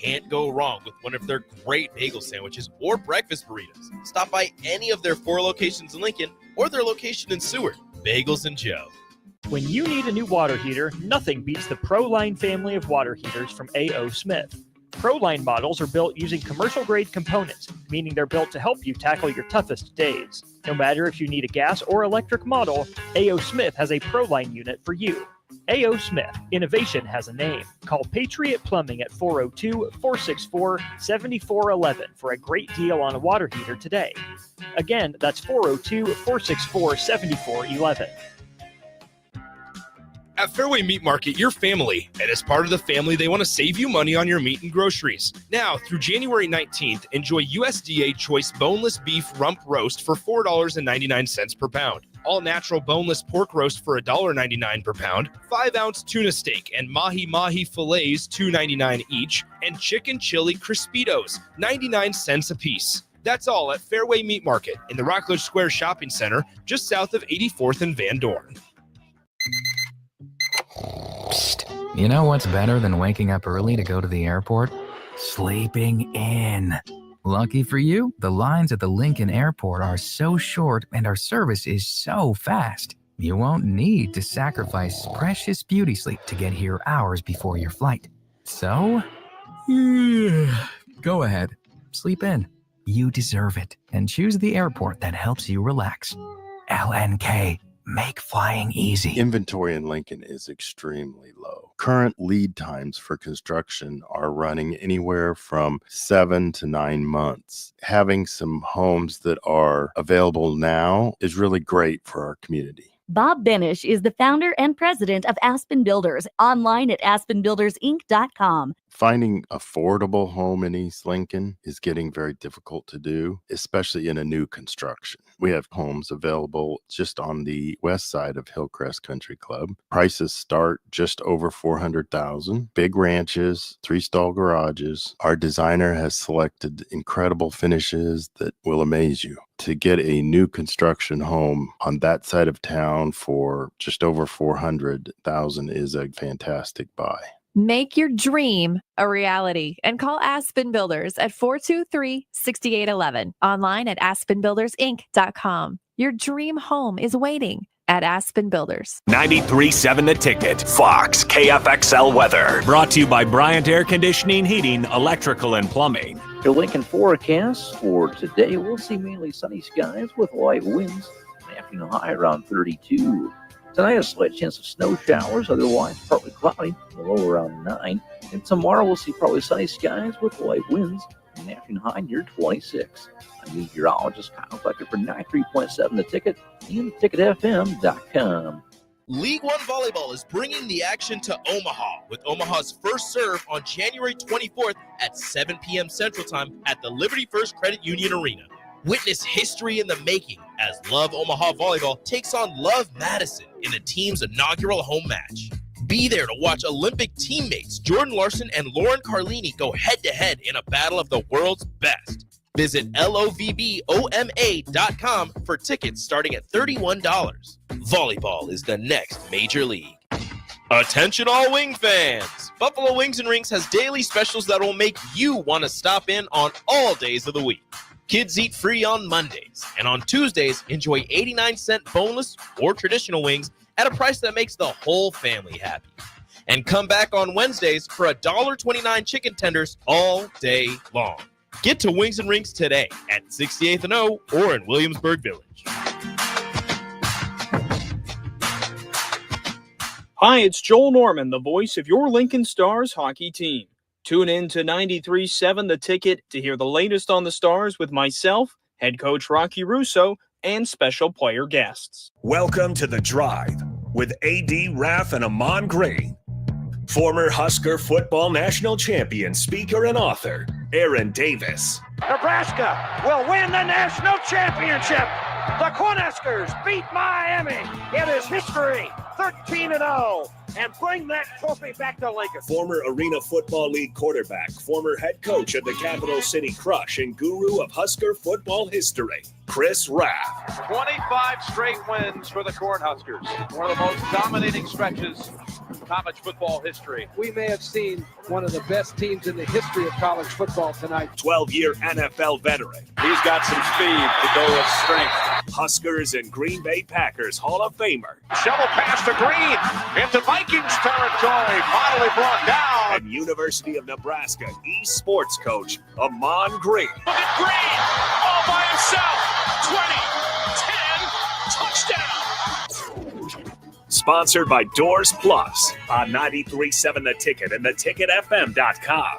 can't go wrong with one of their great bagel sandwiches or breakfast burritos. Stop by any of their 4 locations in Lincoln or their location in Seward. Bagels and Joe. When you need a new water heater, nothing beats the ProLine family of water heaters from A.O. Smith. ProLine models are built using commercial-grade components, meaning they're built to help you tackle your toughest days. No matter if you need a gas or electric model, A.O. Smith has a ProLine unit for you. A.O. Smith, innovation has a name. Call Patriot Plumbing at 402-464-7411 for a great deal on a water heater today. Again, that's 402-464-7411. At Fairway Meat Market, your family, and as part of the family, they want to save you money on your meat and groceries. Now, through January 19th, enjoy USDA Choice Boneless Beef Rump Roast for $4.99 per pound. All natural boneless pork roast for $1.99 per pound, 5-ounce tuna steak and mahi-mahi fillets $2.99 each, and chicken chili crispitos, 99 cents a piece. That's all at Fairway Meat Market in the Rockledge Square Shopping Center, just south of 84th and Van Dorn. Psst. You know what's better than waking up early to go to the airport? Sleeping in. Lucky for you, the lines at the Lincoln Airport are so short and our service is so fast. You won't need to sacrifice precious beauty sleep to get here hours before your flight. So, go ahead. Sleep in. You deserve it. And choose the airport that helps you relax. LNK. Make flying easy. Inventory in Lincoln is extremely low. Current lead times for construction are running anywhere from 7 to 9 months. Having some homes that are available now is really great for our community. Bob Benish is the founder and president of Aspen Builders, online at aspenbuildersinc.com. Finding affordable home in East Lincoln is getting very difficult to do, especially in a new construction. We have homes available just on the west side of Hillcrest Country Club. Prices start just over $400,000. Big ranches, 3-stall garages. Our designer has selected incredible finishes that will amaze you. To get a new construction home on that side of town for just over $400,000 is a fantastic buy. Make your dream a reality and call Aspen Builders at 423-6811. Online at aspenbuildersinc.com. Your dream home is waiting at Aspen Builders. 93.7 The Ticket, Fox, KFXL weather. Brought to you by Bryant Air Conditioning, Heating, Electrical, and Plumbing. Your Lincoln forecast for today, we'll see mainly sunny skies with light winds. An afternoon high around 32. Tonight, a slight chance of snow showers, otherwise partly cloudy, a low around 9. And tomorrow, we'll see partly sunny skies with light winds, an afternoon high near 26. I'm meteorologist Kyle Flecker for 93.7 The Ticket and ticketfm.com. League One Volleyball is bringing the action to Omaha with Omaha's first serve on January 24th at 7 p.m. Central Time at the Liberty First Credit Union Arena. Witness history in the making as Love Omaha Volleyball takes on Love Madison in the team's inaugural home match. Be there to watch Olympic teammates Jordan Larson and Lauren Carlini go head-to-head in a battle of the world's best. Visit lovboma.com for tickets starting at $31. Volleyball is the next major league. Attention all wing fans! Buffalo Wings and Rings has daily specials that will make you want to stop in on all days of the week. Kids eat free on Mondays, and on Tuesdays, enjoy 89-cent boneless or traditional wings at a price that makes the whole family happy. And come back on Wednesdays for $1.29 chicken tenders all day long. Get to Wings and Rings today at 68th and O or in Williamsburg Village. Hi, it's Joel Norman, the voice of your Lincoln Stars hockey team. Tune in to 93.7 The Ticket to hear the latest on the Stars with myself, head coach Rocky Russo, and special player guests. Welcome to The Drive with A.D. Raff and Ahman Green. Former Husker football national champion, speaker, and author, Aaron Davis. Nebraska will win the national championship. The Cornhuskers beat Miami. It is history, 13-0. And bring that trophy back to Lincoln. Former Arena Football League quarterback, former head coach of the Capital City Crush, and guru of Husker football history, Chris Raff. 25 straight wins for the Cornhuskers. One of the most dominating stretches college football history. We may have seen one of the best teams in the history of college football tonight. 12-year NFL veteran. He's got some speed to go with strength. Huskers and Green Bay Packers Hall of Famer. Shovel pass to Green into Vikings territory. Finally brought down. And University of Nebraska East sports coach Ahman Green. Look at Green all by himself. 20, 10, touchdown. Sponsored by Doors Plus on 93.7 The Ticket and theticketfm.com.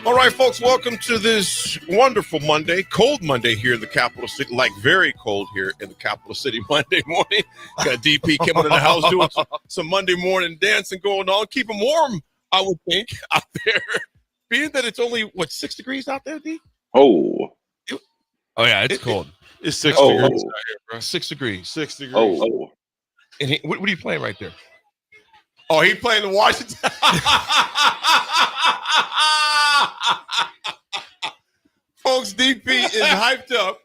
All right, folks, welcome to this wonderful Monday, cold Monday here in the capital city, like very cold here in the capital city Monday morning. Got DP coming in the house doing some Monday morning dancing going on. Keep them warm, I would think, out there. Being that it's only, 6 degrees out there, D? Oh, yeah, it's cold. It's 6 degrees out here, bro. 6 degrees. 6 degrees. Oh. And what are you playing right there? Oh, he playing the Washington. Folks, DP is hyped up.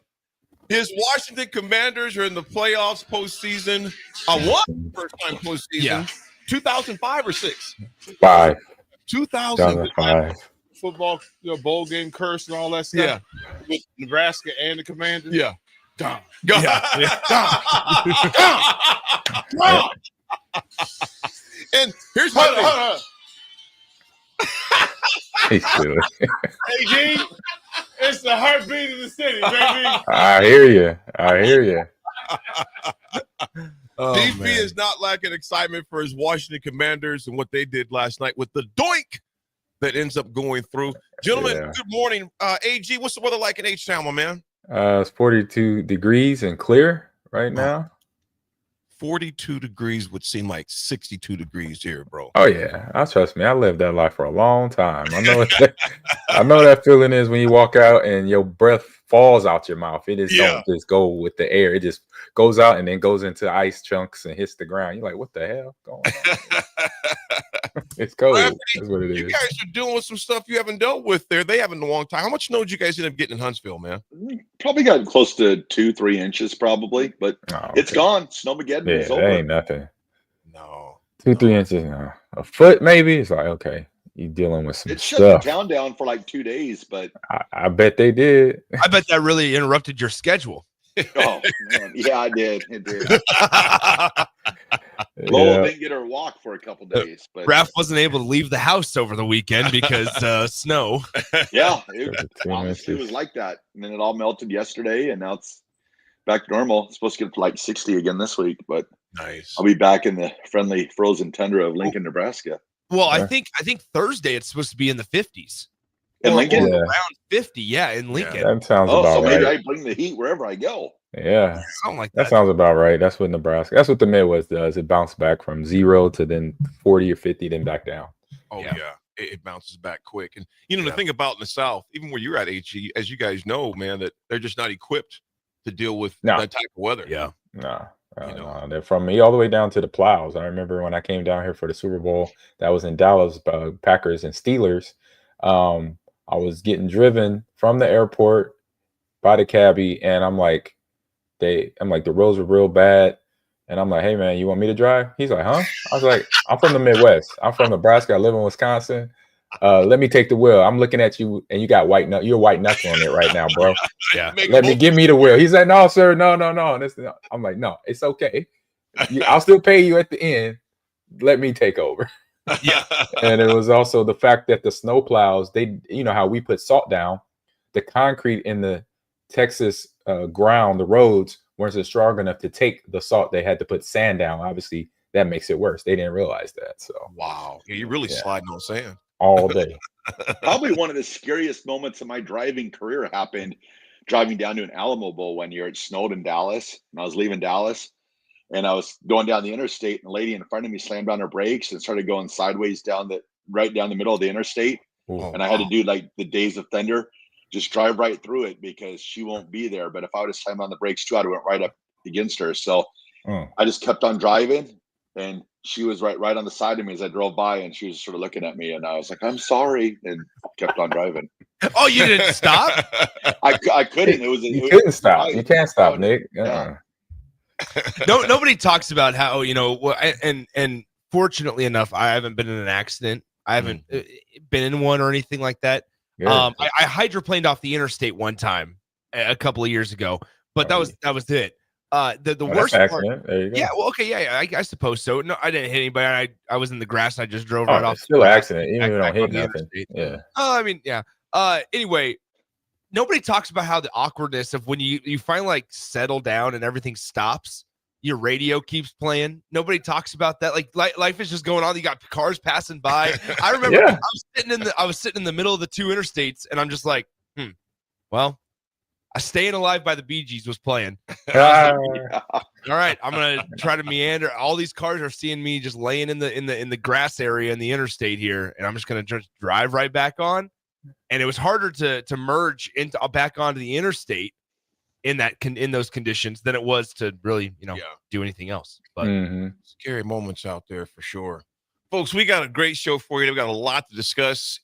His Washington Commanders are in the playoffs postseason. What? First time postseason. Yeah. 2005 or 6? 5. 2005. Football, bowl game curse and all that stuff. Yeah. With Nebraska and the Commanders. Yeah. Gone. And here's my thing. He's silly. Hey, G, it's the heartbeat of the city, baby. I hear you. DP is not lacking excitement for his Washington Commanders and what they did last night with the doink that ends up going through. Gentlemen, Good morning. AG, what's the weather like in H-Town, my man? It's 42 degrees and clear right now. 42 degrees would seem like 62 degrees here, bro. Oh yeah, trust me. I lived that life for a long time. I know I know that feeling is when you walk out and your breath falls out your mouth. It just don't just go with the air. It just goes out and then goes into ice chunks and hits the ground. You're like, what the hell going on? It's cold. Raff, That's what it is. You guys are dealing with some stuff you haven't dealt with there. They haven't in a long time. How much snow did you guys end up getting in Huntsville, man? Probably got close to 2-3 inches, probably, but it's gone. Snowmageddon is over. That ain't nothing. No. 2-3 inches. No. A foot, maybe. It's like, okay, you dealing with some It shut stuff. the town down for like 2 days, but I bet they did. I bet that really interrupted your schedule. oh man, yeah, I did. It did. Lola didn't get her walk for a couple days, but Raff wasn't able to leave the house over the weekend because snow. Yeah, honestly, it was like that, and then it all melted yesterday, and now it's back to normal. It's supposed to get to like 60 again this week, but nice. I'll be back in the friendly frozen tundra of Lincoln, Nebraska. Well, I think Thursday it's supposed to be in the 50s. In Lincoln? Around 50, in Lincoln. Yeah, that sounds about so maybe right. I bring the heat wherever I go. Yeah, something like that sounds about right. That's what Nebraska. That's what the Midwest does. It bounces back from 0 to then 40 or 50, then back down. Oh yeah, it bounces back quick. And the thing about in the South, even where you're at, HE, as you guys know, man, that they're just not equipped to deal with that type of weather. Yeah, no. They're from me all the way down to the plows. I remember when I came down here for the Super Bowl, that was in Dallas, Packers and Steelers. I was getting driven from the airport by the cabbie, and I'm like, the roads were real bad. And I'm like, hey man, you want me to drive? He's like, huh? I was like, I'm from the Midwest. I'm from Nebraska. I live in Wisconsin. Let me take the wheel. I'm looking at you, and you got you're white knuckling it right now, bro. Yeah. Give me the wheel. He said, no, sir, no. I'm like, no, it's okay. I'll still pay you at the end. Let me take over. Yeah. And it was also the fact that the snow plows, they, how we put salt down, the concrete in the Texas ground, the roads weren't strong enough to take the salt. They had to put sand down. Obviously, that makes it worse. They didn't realize that. So wow, you're really sliding on sand all day. Probably one of the scariest moments of my driving career happened driving down to an Alamo Bowl one year. It snowed in Dallas, and I was leaving Dallas, and I was going down the interstate, and the lady in front of me slammed on her brakes and started going sideways right down the middle of the interstate. And I had to do like the Days of Thunder, just drive right through it because she won't be there. But if I would have slammed on the brakes too, I'd have went right up against her. So I just kept on driving, and she was right on the side of me as I drove by, and she was sort of looking at me, and I was like, I'm sorry, and kept on driving. Oh, you didn't stop? I couldn't. You couldn't stop. You can't stop, Nick. Nobody talks about how, and fortunately enough, I haven't been in an accident. I haven't been in one or anything like that. I hydroplaned off the interstate one time a couple of years ago, but that was it. The worst accident. There you go. Yeah, well, okay, yeah, I suppose so. No, I didn't hit anybody. I was in the grass. I just drove right off. It's still an accident, even if you don't hit nothing. Yeah. I mean, yeah. Anyway, nobody talks about how the awkwardness of when you finally like settle down and everything stops. Your radio keeps playing. Nobody talks about that. Like life is just going on. You got cars passing by. I remember I was sitting in the middle of the two interstates, and I'm just like, well, Staying Alive by the Bee Gees was playing. All right, I'm gonna try to meander. All these cars are seeing me just laying in the grass area in the interstate here, and I'm just gonna just drive right back on. And it was harder to merge into back onto the interstate in those conditions than it was to really do anything else. But scary moments out there for sure. Folks, we got a great show for you. We got a lot to discuss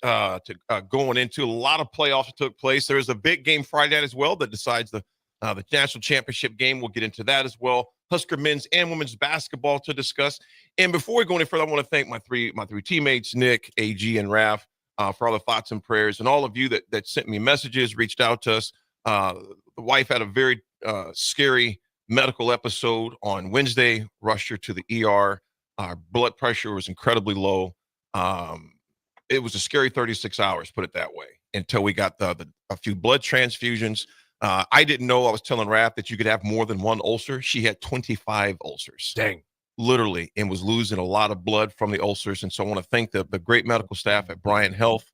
going into. A lot of playoffs that took place. There's a big game Friday night as well that decides the national championship game. We'll get into that as well. Husker men's and women's basketball to discuss. And before we go any further, I want to thank my three teammates, Nick, AG, and Raff, for all the thoughts and prayers, and all of you that sent me messages, reached out to us. The wife had a very scary medical episode on Wednesday, rushed her to the ER. Our blood pressure was incredibly low. It was a scary 36 hours, put it that way, until we got a few blood transfusions. I didn't know. I was telling Raff that you could have more than one ulcer. She had 25 ulcers. Dang. Literally, and was losing a lot of blood from the ulcers. And so I want to thank the great medical staff at Bryant Health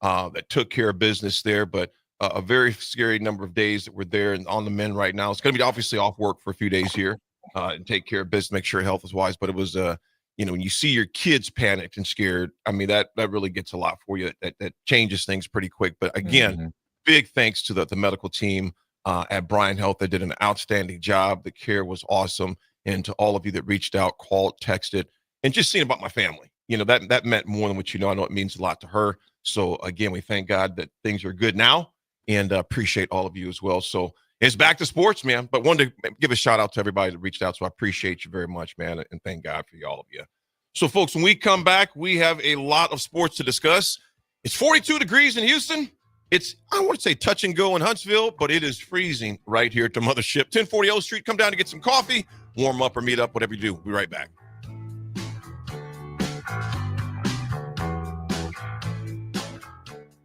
that took care of business there. But a very scary number of days that we're there and on the mend right now. It's going to be obviously off work for a few days here and take care of business, make sure health is wise. But it was when you see your kids panicked and scared, I mean, that really gets a lot for you. That changes things pretty quick. But again, big thanks to the medical team at Bryant Health. They did an outstanding job. The care was awesome. And to all of you that reached out, called, texted, and just seeing about my family, that meant more than what you know. I know it means a lot to her. So again, we thank God that things are good now, and appreciate all of you as well. So it's back to sports, man. But wanted to give a shout out to everybody that reached out. So I appreciate you very much, man. And thank God for all of you. So folks, when we come back, we have a lot of sports to discuss. It's 42 degrees in Houston. It's, I don't want to say touch and go in Huntsville, but it is freezing right here at the mothership. 1040 O Street. Come down to get some coffee, warm up or meet up, whatever you do. We'll be right back.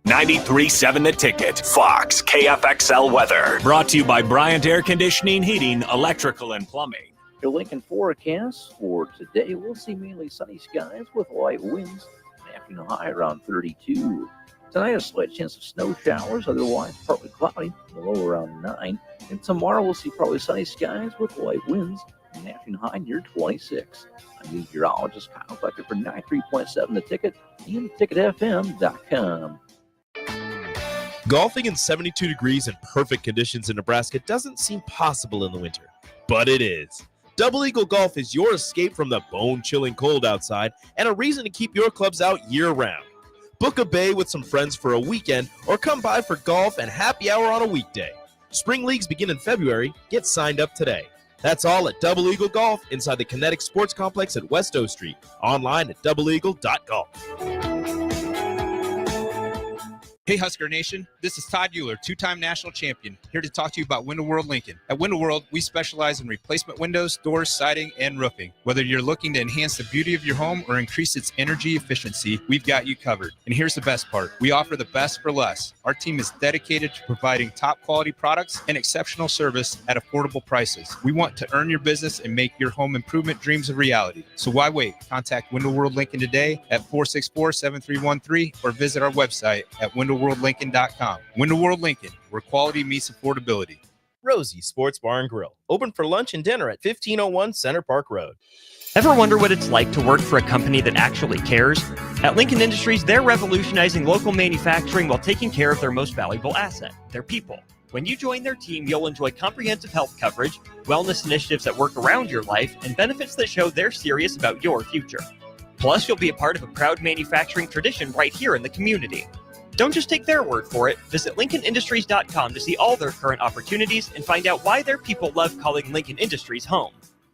$93.7 The Ticket. Fox KFXL weather. Brought to you by Bryant Air Conditioning, Heating, Electrical, and Plumbing. Your Lincoln forecast for today, we'll see mainly sunny skies with light winds. Afternoon high around 32. Tonight, a slight chance of snow showers, otherwise partly cloudy, the low around 9. And tomorrow, we'll see probably sunny skies with light winds, and afternoon high near 26. I'm meteorologist Kyle Flecker for 93.7 The Ticket and ticketfm.com. Golfing in 72 degrees and perfect conditions in Nebraska doesn't seem possible in the winter, but it is. Double Eagle Golf is your escape from the bone-chilling cold outside and a reason to keep your clubs out year-round. Book a bay with some friends for a weekend or come by for golf and happy hour on a weekday. Spring leagues begin in February. Get signed up today. That's all at Double Eagle Golf inside the Kinetic Sports Complex at West O Street. Online at doubleeagle.golf. Hey Husker Nation, this is Todd Euler, two-time national champion, here to talk to you about Window World Lincoln. At Window World, we specialize in replacement windows, doors, siding, and roofing. Whether you're looking to enhance the beauty of your home or increase its energy efficiency, we've got you covered. And here's the best part. We offer the best for less. Our team is dedicated to providing top-quality products and exceptional service at affordable prices. We want to earn your business and make your home improvement dreams a reality. So why wait? Contact Window World Lincoln today at 464-7313 or visit our website at WindowWorldLincoln.com. Window World Lincoln, where quality meets affordability. Rosie Sports Bar and Grill, open for lunch and dinner at 1501 Center Park Road. Ever wonder what it's like to work for a company that actually cares? At Lincoln Industries, they're revolutionizing local manufacturing while taking care of their most valuable asset, their people. When you join their team, you'll enjoy comprehensive health coverage, wellness initiatives that work around your life, and benefits that show they're serious about your future. Plus, you'll be a part of a proud manufacturing tradition right here in the community. Don't just take their word for it. Visit LincolnIndustries.com to see all their current opportunities and find out why their people love calling Lincoln Industries home.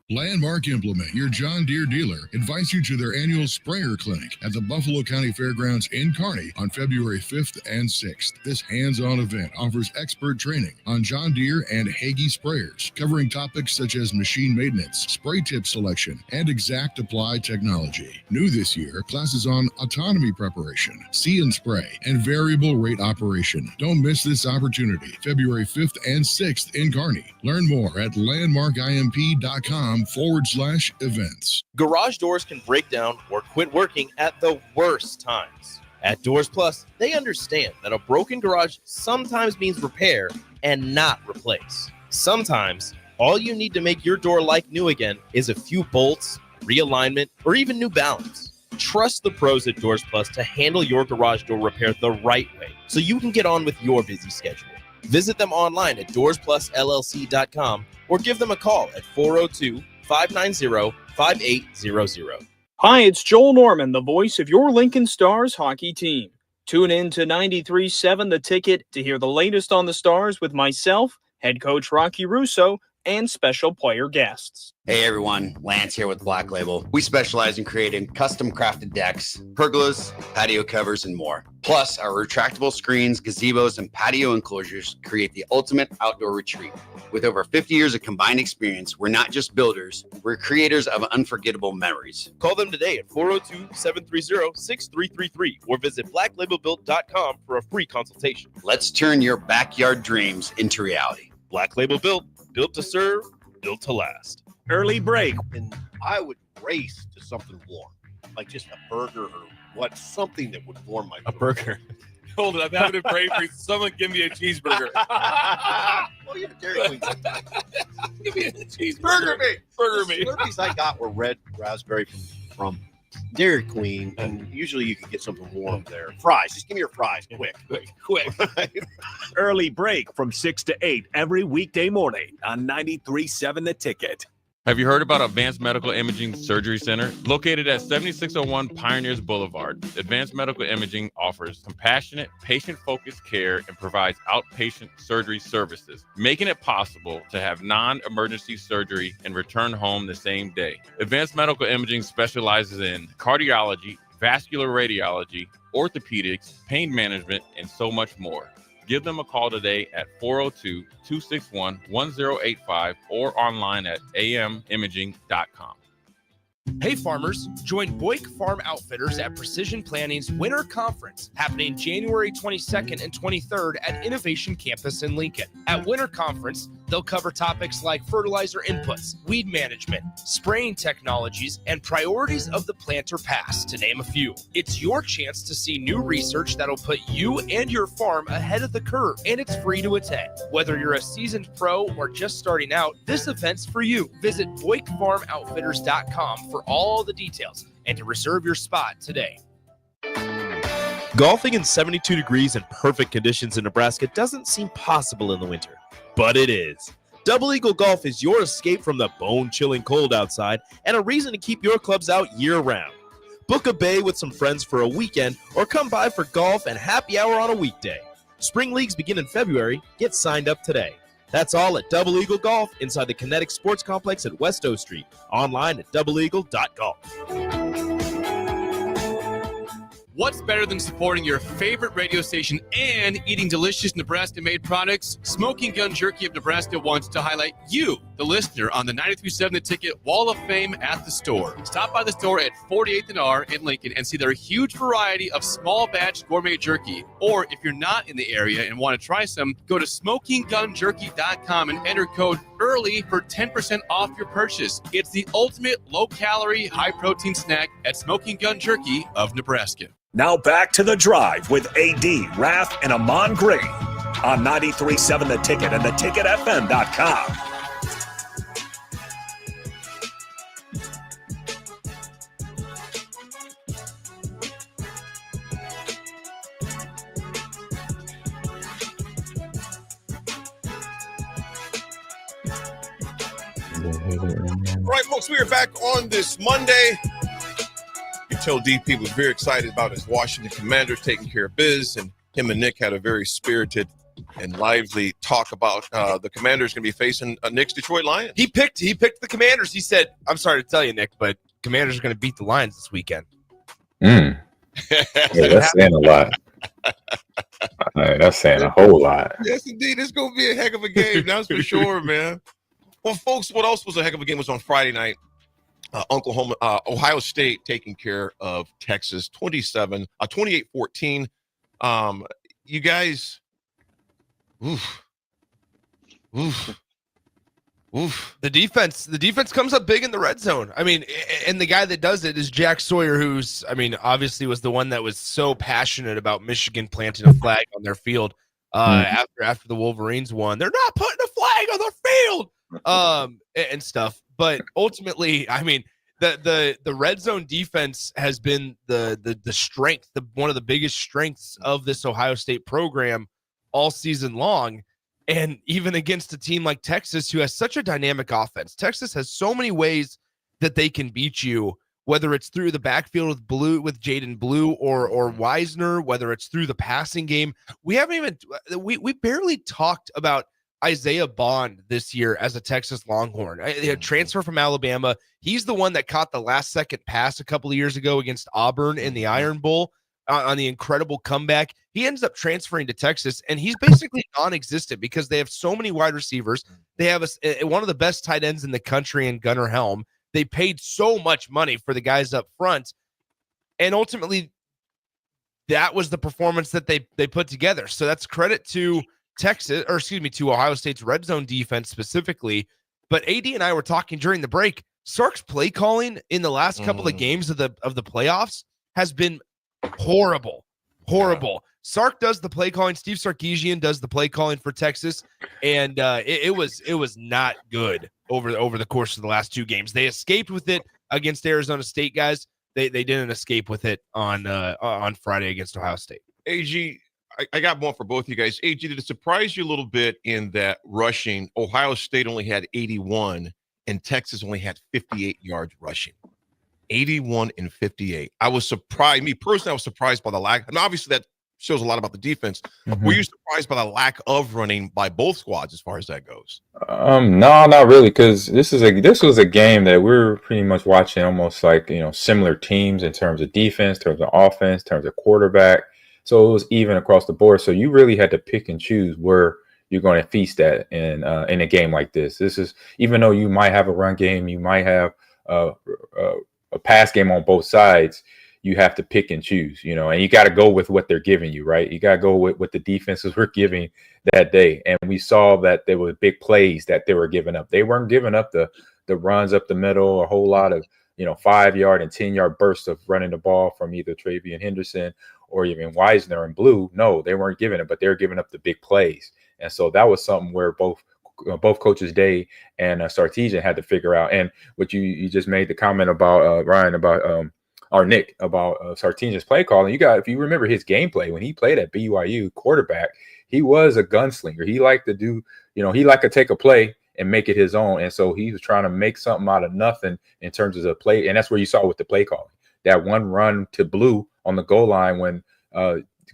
Landmark Implement, your John Deere dealer, invites you to their annual sprayer clinic at the Buffalo County Fairgrounds in Kearney on February 5th and 6th. This hands-on event offers expert training on John Deere and Hagie sprayers, covering topics such as machine maintenance, spray tip selection, and exact apply technology. New this year, classes on autonomy preparation, see and spray, and variable rate operation. Don't miss this opportunity, February 5th and 6th in Kearney. Learn more at landmarkimp.com/events. Garage doors can break down or quit working at the worst times. At Doors Plus, they understand that a broken garage sometimes means repair and not replace. Sometimes, all you need to make your door like new again is a few bolts, realignment, or even new balance. Trust the pros at Doors Plus to handle your garage door repair the right way so you can get on with your busy schedule. Visit them online at DoorsPlusLLC.com or give them a call at 402-590-5800. Hi, it's Joel Norman, the voice of your Lincoln Stars hockey team. Tune in to 93.7 The Ticket to hear the latest on the Stars with myself, head coach Rocky Russo, and special player guests. Hey everyone, Lance here with Black Label. We specialize in creating custom crafted decks, pergolas, patio covers, and more. Plus, our retractable screens, gazebos, and patio enclosures create the ultimate outdoor retreat. With over 50 years of combined experience, we're not just builders, we're creators of unforgettable memories. Call them today at 402-730-6333 or visit blacklabelbuilt.com for a free consultation. Let's turn your backyard dreams into reality. Black Label Built, built to serve, built to last. Early break. And I would race to something warm, like just a burger or something that would warm my A burger. Hold it, I'm having a break for someone give me a cheeseburger. Well, you have a Dairy Queen. Give me a cheeseburger. Burger me. The Slurpees I got were red raspberry from Dairy Queen, and usually you can get something warm there. Fries, just give me your fries, quick. Early break from 6 to 8 every weekday morning on 93.7 The Ticket. Have you heard about Advanced Medical Imaging Surgery Center? Located at 7601 Pioneers Boulevard, Advanced Medical Imaging offers compassionate, patient-focused care and provides outpatient surgery services, making it possible to have non-emergency surgery and return home the same day. Advanced Medical Imaging specializes in cardiology, vascular radiology, orthopedics, pain management, and so much more. Give them a call today at 402-261-1085 or online at amimaging.com. Hey farmers, join Boyk Farm Outfitters at Precision Planning's Winter Conference happening January 22nd and 23rd at Innovation Campus in Lincoln. At Winter Conference, they'll cover topics like fertilizer inputs, weed management, spraying technologies, and priorities of the planter pass, to name a few. It's your chance to see new research that'll put you and your farm ahead of the curve, and it's free to attend. Whether you're a seasoned pro or just starting out, this event's for you. Visit BoykFarmOutfitters.com for all the details and to reserve your spot today. Golfing in 72 degrees and perfect conditions in Nebraska doesn't seem possible in the winter, but it is. Double Eagle Golf is your escape from the bone-chilling cold outside and a reason to keep your clubs out year-round. Book a bay with some friends for a weekend or come by for golf and happy hour on a weekday. Spring leagues begin in February. Get signed up today. That's all at Double Eagle Golf inside the Kinetic Sports Complex at West O Street. Online at doubleeagle.golf. What's better than supporting your favorite radio station and eating delicious Nebraska-made products? Smoking Gun Jerky of Nebraska wants to highlight you, the listener, on the 93.7 The Ticket Wall of Fame at the store. Stop by the store at 48th and R in Lincoln and see their huge variety of small batch gourmet jerky. Or if you're not in the area and want to try some, go to smokinggunjerky.com and enter code EARLY for 10% off your purchase. It's the ultimate low-calorie, high-protein snack at Smoking Gun Jerky of Nebraska. Now back to The Drive with AD, Raff, and Ahman Green on 93.7 The Ticket and theticketfm.com. All right, folks, we are back on this Monday. You tell DP was very excited about his Washington Commanders taking care of biz, and him and Nick had a very spirited and lively talk about the Commanders going to be facing Nick's Detroit Lions. He picked the Commanders. He said, "I'm sorry to tell you, Nick, but Commanders are going to beat the Lions this weekend." Yeah, that's saying a lot. That's saying a whole lot. Yes, indeed. It's going to be a heck of a game. That's for sure, man. Well, folks, what else was a heck of a game was on Friday night. Ohio State taking care of Texas 28-14. You guys, oof. The defense comes up big in the red zone. I mean, and the guy that does it is Jack Sawyer, who's, I mean, obviously was the one that was so passionate about Michigan planting a flag on their field after the Wolverines won. They're not putting a flag on their field and stuff. But ultimately, I mean, the red zone defense has been the strength, one of the biggest strengths of this Ohio State program all season long. And even against a team like Texas, who has such a dynamic offense, Texas has so many ways that they can beat you, whether it's through the backfield with Jaden Blue or Wisner, whether it's through the passing game. We barely talked about Isaiah Bond this year as a Texas Longhorn, a transfer from Alabama. He's the one that caught the last second pass a couple of years ago against Auburn in the Iron Bowl on the incredible comeback. He ends up transferring to Texas, and he's basically non-existent because they have so many wide receivers. They have one of the best tight ends in the country in Gunnar Helm. They paid so much money for the guys up front, and ultimately that was the performance that they put together. So that's credit to to Ohio State's red zone defense specifically. But AD and I were talking during the break. Sark's play calling in the last couple of games of the playoffs has been horrible. Sark does the play calling. Steve Sarkisian does the play calling for Texas, and it was not good over the course of the last two games. They escaped with it against Arizona State, guys. They didn't escape with it on Friday against Ohio State. AG, I got one for both of you guys. AG, did it surprise you a little bit in that rushing? Ohio State only had 81, and Texas only had 58 yards rushing. 81 and 58. I was surprised. Me personally, I was surprised by the lack. And obviously, that shows a lot about the defense. Mm-hmm. Were you surprised by the lack of running by both squads as far as that goes? No, not really, because this was a game that we're pretty much watching almost like, similar teams in terms of defense, in terms of offense, in terms of quarterback. So it was even across the board. So you really had to pick and choose where you're going to feast at in a game like this. This is, even though you might have a run game, you might have a pass game on both sides, you have to pick and choose, and you got to go with what they're giving you, right? You got to go with what the defenses were giving that day. And we saw that there were big plays that they were giving up. They weren't giving up the runs up the middle, a whole lot of, 5-yard and 10-yard bursts of running the ball from either Travian Henderson or even Wisner and Blue. No, they weren't giving it, but they were giving up the big plays. And so that was something where both coaches Day and Sarkisian had to figure out. And what you just made the comment about Ryan about or Nick about Sarkisian's play calling. If you remember his gameplay when he played at BYU quarterback, he was a gunslinger. He liked to do, he liked to take a play and make it his own. And so he was trying to make something out of nothing in terms of the play. And that's where you saw with the play calling, that one run to Blue on the goal line when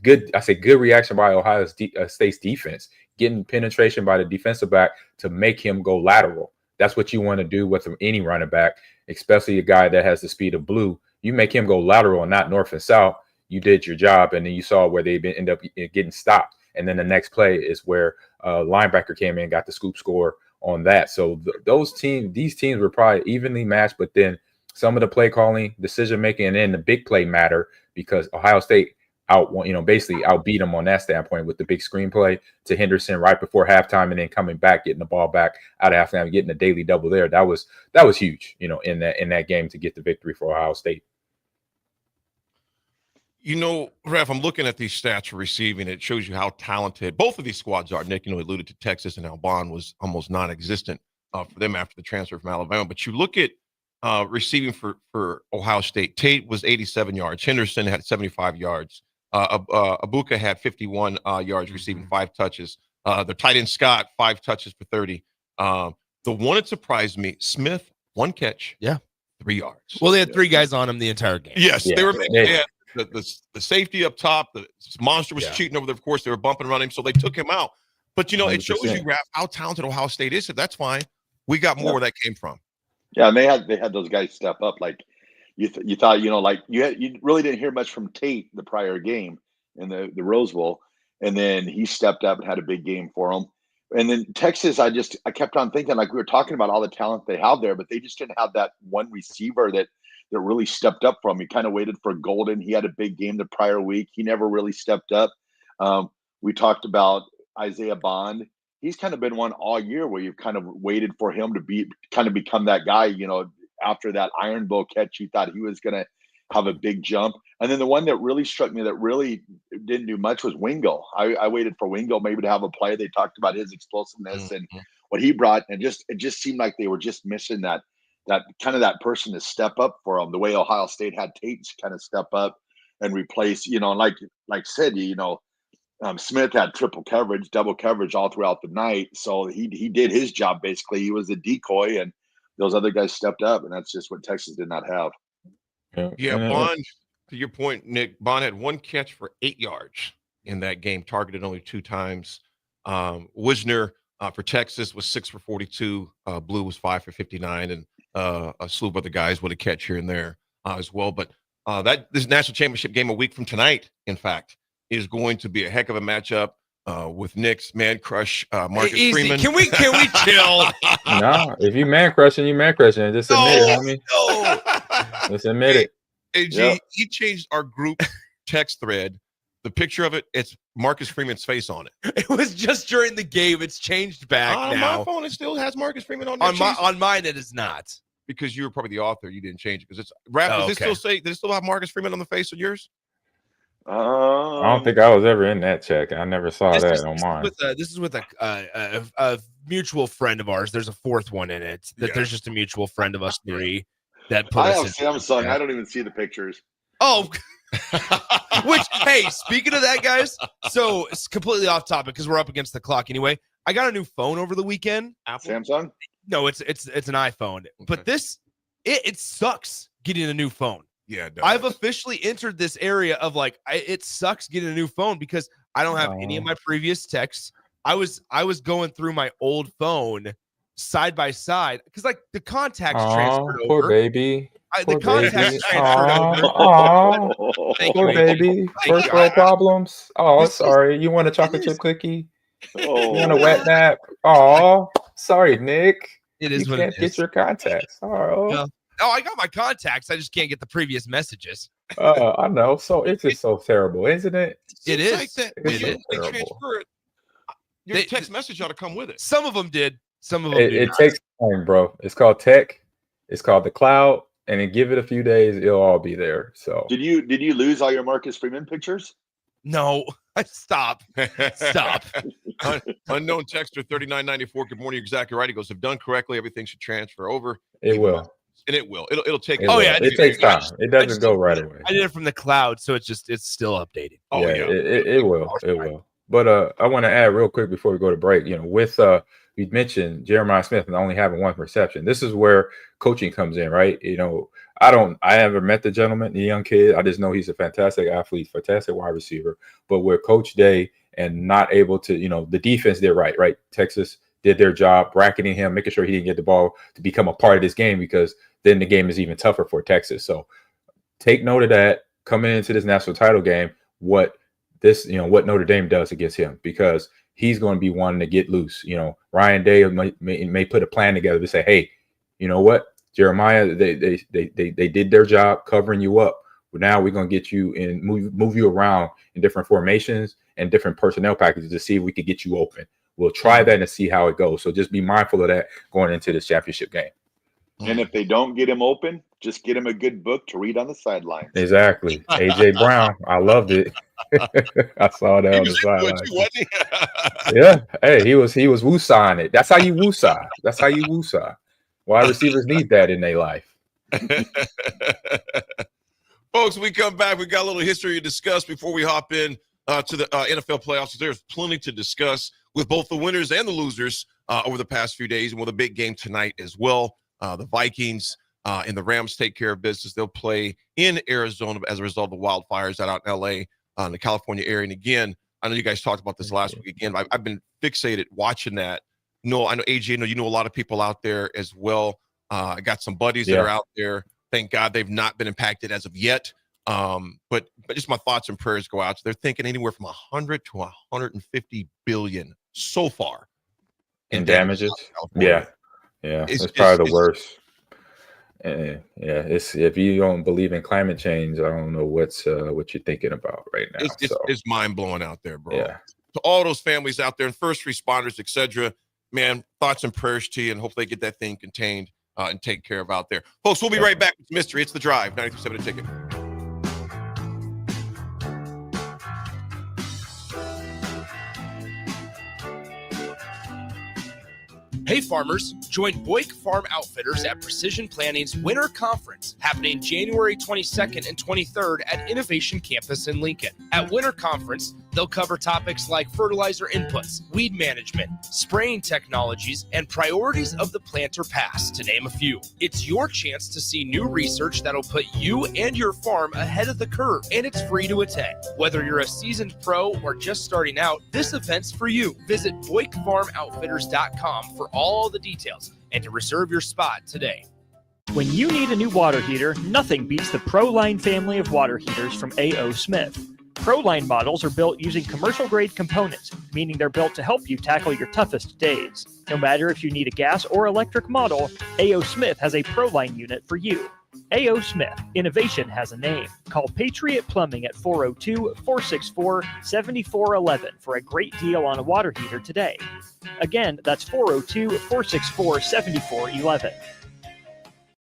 good reaction by Ohio State's defense, getting penetration by the defensive back to make him go lateral. That's what you want to do with any running back, especially a guy that has the speed of Blue. You make him go lateral and not north and south. You did your job, and then you saw where they end up getting stopped. And then the next play is where linebacker came in and got the scoop score on that. So these teams were probably evenly matched, but then some of the play calling, decision making, and then the big play matter because Ohio State basically outbeat them on that standpoint with the big screenplay to Henderson right before halftime, and then coming back, getting the ball back out of halftime, getting a daily double there. That was huge, in that game to get the victory for Ohio State. Raff, I'm looking at these stats for receiving. It shows you how talented both of these squads are. Nick, alluded to Texas and how Bond was almost non-existent for them after the transfer from Alabama. But you look at receiving for Ohio State. Tate was 87 yards. Henderson had 75 yards. Abuka had 51 yards receiving, 5 touches. The tight end Scott, 5 touches for 30. The one that surprised me, Smith, 1 catch, 3 yards. Well, they had 3 guys on him the entire game. Yes, yeah. they were. the safety up top. The monster was cheating over there. Of course, they were bumping around him, so they took him out. But it 100%. shows you, Raff, how talented Ohio State is. So that's fine. We got more where that came from. Yeah, and they had those guys step up. Like you thought, like you really didn't hear much from Tate the prior game in the Rose Bowl, and then he stepped up and had a big game for them. And then Texas, I kept on thinking, like we were talking about all the talent they have there, but they just didn't have that one receiver that really stepped up for him. He kind of waited for Golden. He had a big game the prior week. He never really stepped up. We talked about Isaiah Bond. He's kind of been one all year where you've kind of waited for him to become that guy. After that Iron Bowl catch, you thought he was going to have a big jump. And then the one that really struck me that really didn't do much was Wingo. I waited for Wingo maybe to have a play. They talked about his explosiveness and what he brought, and it just seemed like they were just missing that kind of that person to step up for them. The way Ohio State had Tate kind of step up and replace, like said, Smith had triple coverage, double coverage all throughout the night. So he did his job basically. He was the decoy, and those other guys stepped up, and that's just what Texas did not have. Yeah, Bond, to your point, Nick, Bond had one catch for 8 yards in that game, targeted only 2 times. Wisner for Texas was 6 for 42. Blue was 5 for 59, and a slew of other guys with a catch here and there as well. But this national championship game a week from tonight, in fact, is going to be a heck of a matchup with Nick's man crush, Marcus Freeman. Can we chill? No, if you man crushing, just admit it, homie. No. Just admit it. Hey, G, he changed our group text thread. The picture of it's Marcus Freeman's face on it. It was just during the game. It's changed back on now. my phone, it still has Marcus Freeman on there. On mine, it is not. Because you were probably the author, you didn't change it. Because it's Raff. Does it still have Marcus Freeman on the face of yours? I don't think I was ever in that check. I never saw that on mine. This is with a mutual friend of ours. There's a fourth one in it. There's just a mutual friend of us three that put I us have Samsung. I don't even see the pictures. Oh, which, hey, speaking of that, guys, so it's completely off topic because we're up against the clock anyway. I got a new phone over the weekend. Apple? Samsung? No, it's an iPhone. Okay. But it sucks getting a new phone. Yeah, I've officially entered this area of it sucks getting a new phone because I don't have any of my previous texts. I was going through my old phone side by side because the contacts transferred over. Poor baby. The contacts transferred over. Poor baby. First world problems. Oh, sorry. You want a chocolate chip cookie? You want a wet nap? Oh, sorry, Nick. It is you what can't it is. get your contacts. Oh, I got my contacts. I just can't get the previous messages. I know. So it's just so terrible, isn't it? It is. Like that. It's They so terrible. transfer it. Your text message ought to come with it. Some of them did. Some of them It takes time, bro. It's called tech. It's called the cloud, and then give it a few days, it'll all be there. So Did you lose all your Marcus Freeman pictures? No. Stop. Unknown texter 3994. Good morning. You're exactly right. He goes, if done correctly, everything should transfer over. it will. And it will. It'll take. It takes time. It doesn't go right away. I did it from the cloud, so it's still updating. Oh yeah. It will. It will. But I want to add real quick before we go to break. With we mentioned Jeremiah Smith and only having one reception. This is where coaching comes in, right? I haven't met the gentleman, the young kid. I just know he's a fantastic athlete, fantastic wide receiver. But with Coach Day and not able to, the defense did right? Texas did their job, bracketing him, making sure he didn't get the ball to become a part of this game, because then the game is even tougher for Texas. So take note of that coming into this national title game, what Notre Dame does against him, because he's going to be wanting to get loose. Ryan Day may put a plan together to say, hey, you know what, Jeremiah, they did their job covering you up. But now we're going to get you and move you around in different formations and different personnel packages to see if we could get you open. We'll try that and see how it goes. So just be mindful of that going into this championship game. And if they don't get him open, just get him a good book to read on the sidelines. Exactly. AJ Brown. I loved it. I saw that on the sideline. Yeah. Hey, he was woo-sawing it. That's how you woo-saw. Wide receivers need that in their life. Folks, we come back. We got a little history to discuss before we hop in to the NFL playoffs. There's plenty to discuss with both the winners and the losers over the past few days, and with a big game tonight as well. The Vikings and the Rams take care of business. They'll play in Arizona as a result of the wildfires out in LA, in the California area. And again, I know you guys talked about this last week. Again, I've been fixated watching that. No, I know AJ, you know a lot of people out there as well. I got some buddies that are out there. Thank God they've not been impacted as of yet. But just my thoughts and prayers go out. So they're thinking anywhere from 100 to 150 billion so far in damages. Yeah. It's probably the worst. It's if you don't believe in climate change, I don't know what you're thinking about right now. It's mind blowing out there, bro. Yeah. To all those families out there and first responders, etc. Man, thoughts and prayers to you, and hopefully get that thing contained and taken care of out there, folks. We'll be right back with Mystery. It's The Drive, 93.7 The Ticket. Hey farmers, join Boyk Farm Outfitters at Precision Planning's Winter Conference, happening January 22nd and 23rd at Innovation Campus in Lincoln. At Winter Conference, they'll cover topics like fertilizer inputs, weed management, spraying technologies, and priorities of the planter pass, to name a few. It's your chance to see new research that'll put you and your farm ahead of the curve, and it's free to attend. Whether you're a seasoned pro or just starting out, this event's for you. Visit BoykFarmOutfitters.com for all the details and to reserve your spot today. When you need a new water heater, nothing beats the ProLine family of water heaters from A.O. Smith. ProLine models are built using commercial-grade components, meaning they're built to help you tackle your toughest days. No matter if you need a gas or electric model, A.O. Smith has a ProLine unit for you. A.O. Smith, innovation has a name. Call Patriot Plumbing at 402-464-7411 for a great deal on a water heater today. Again, that's 402-464-7411.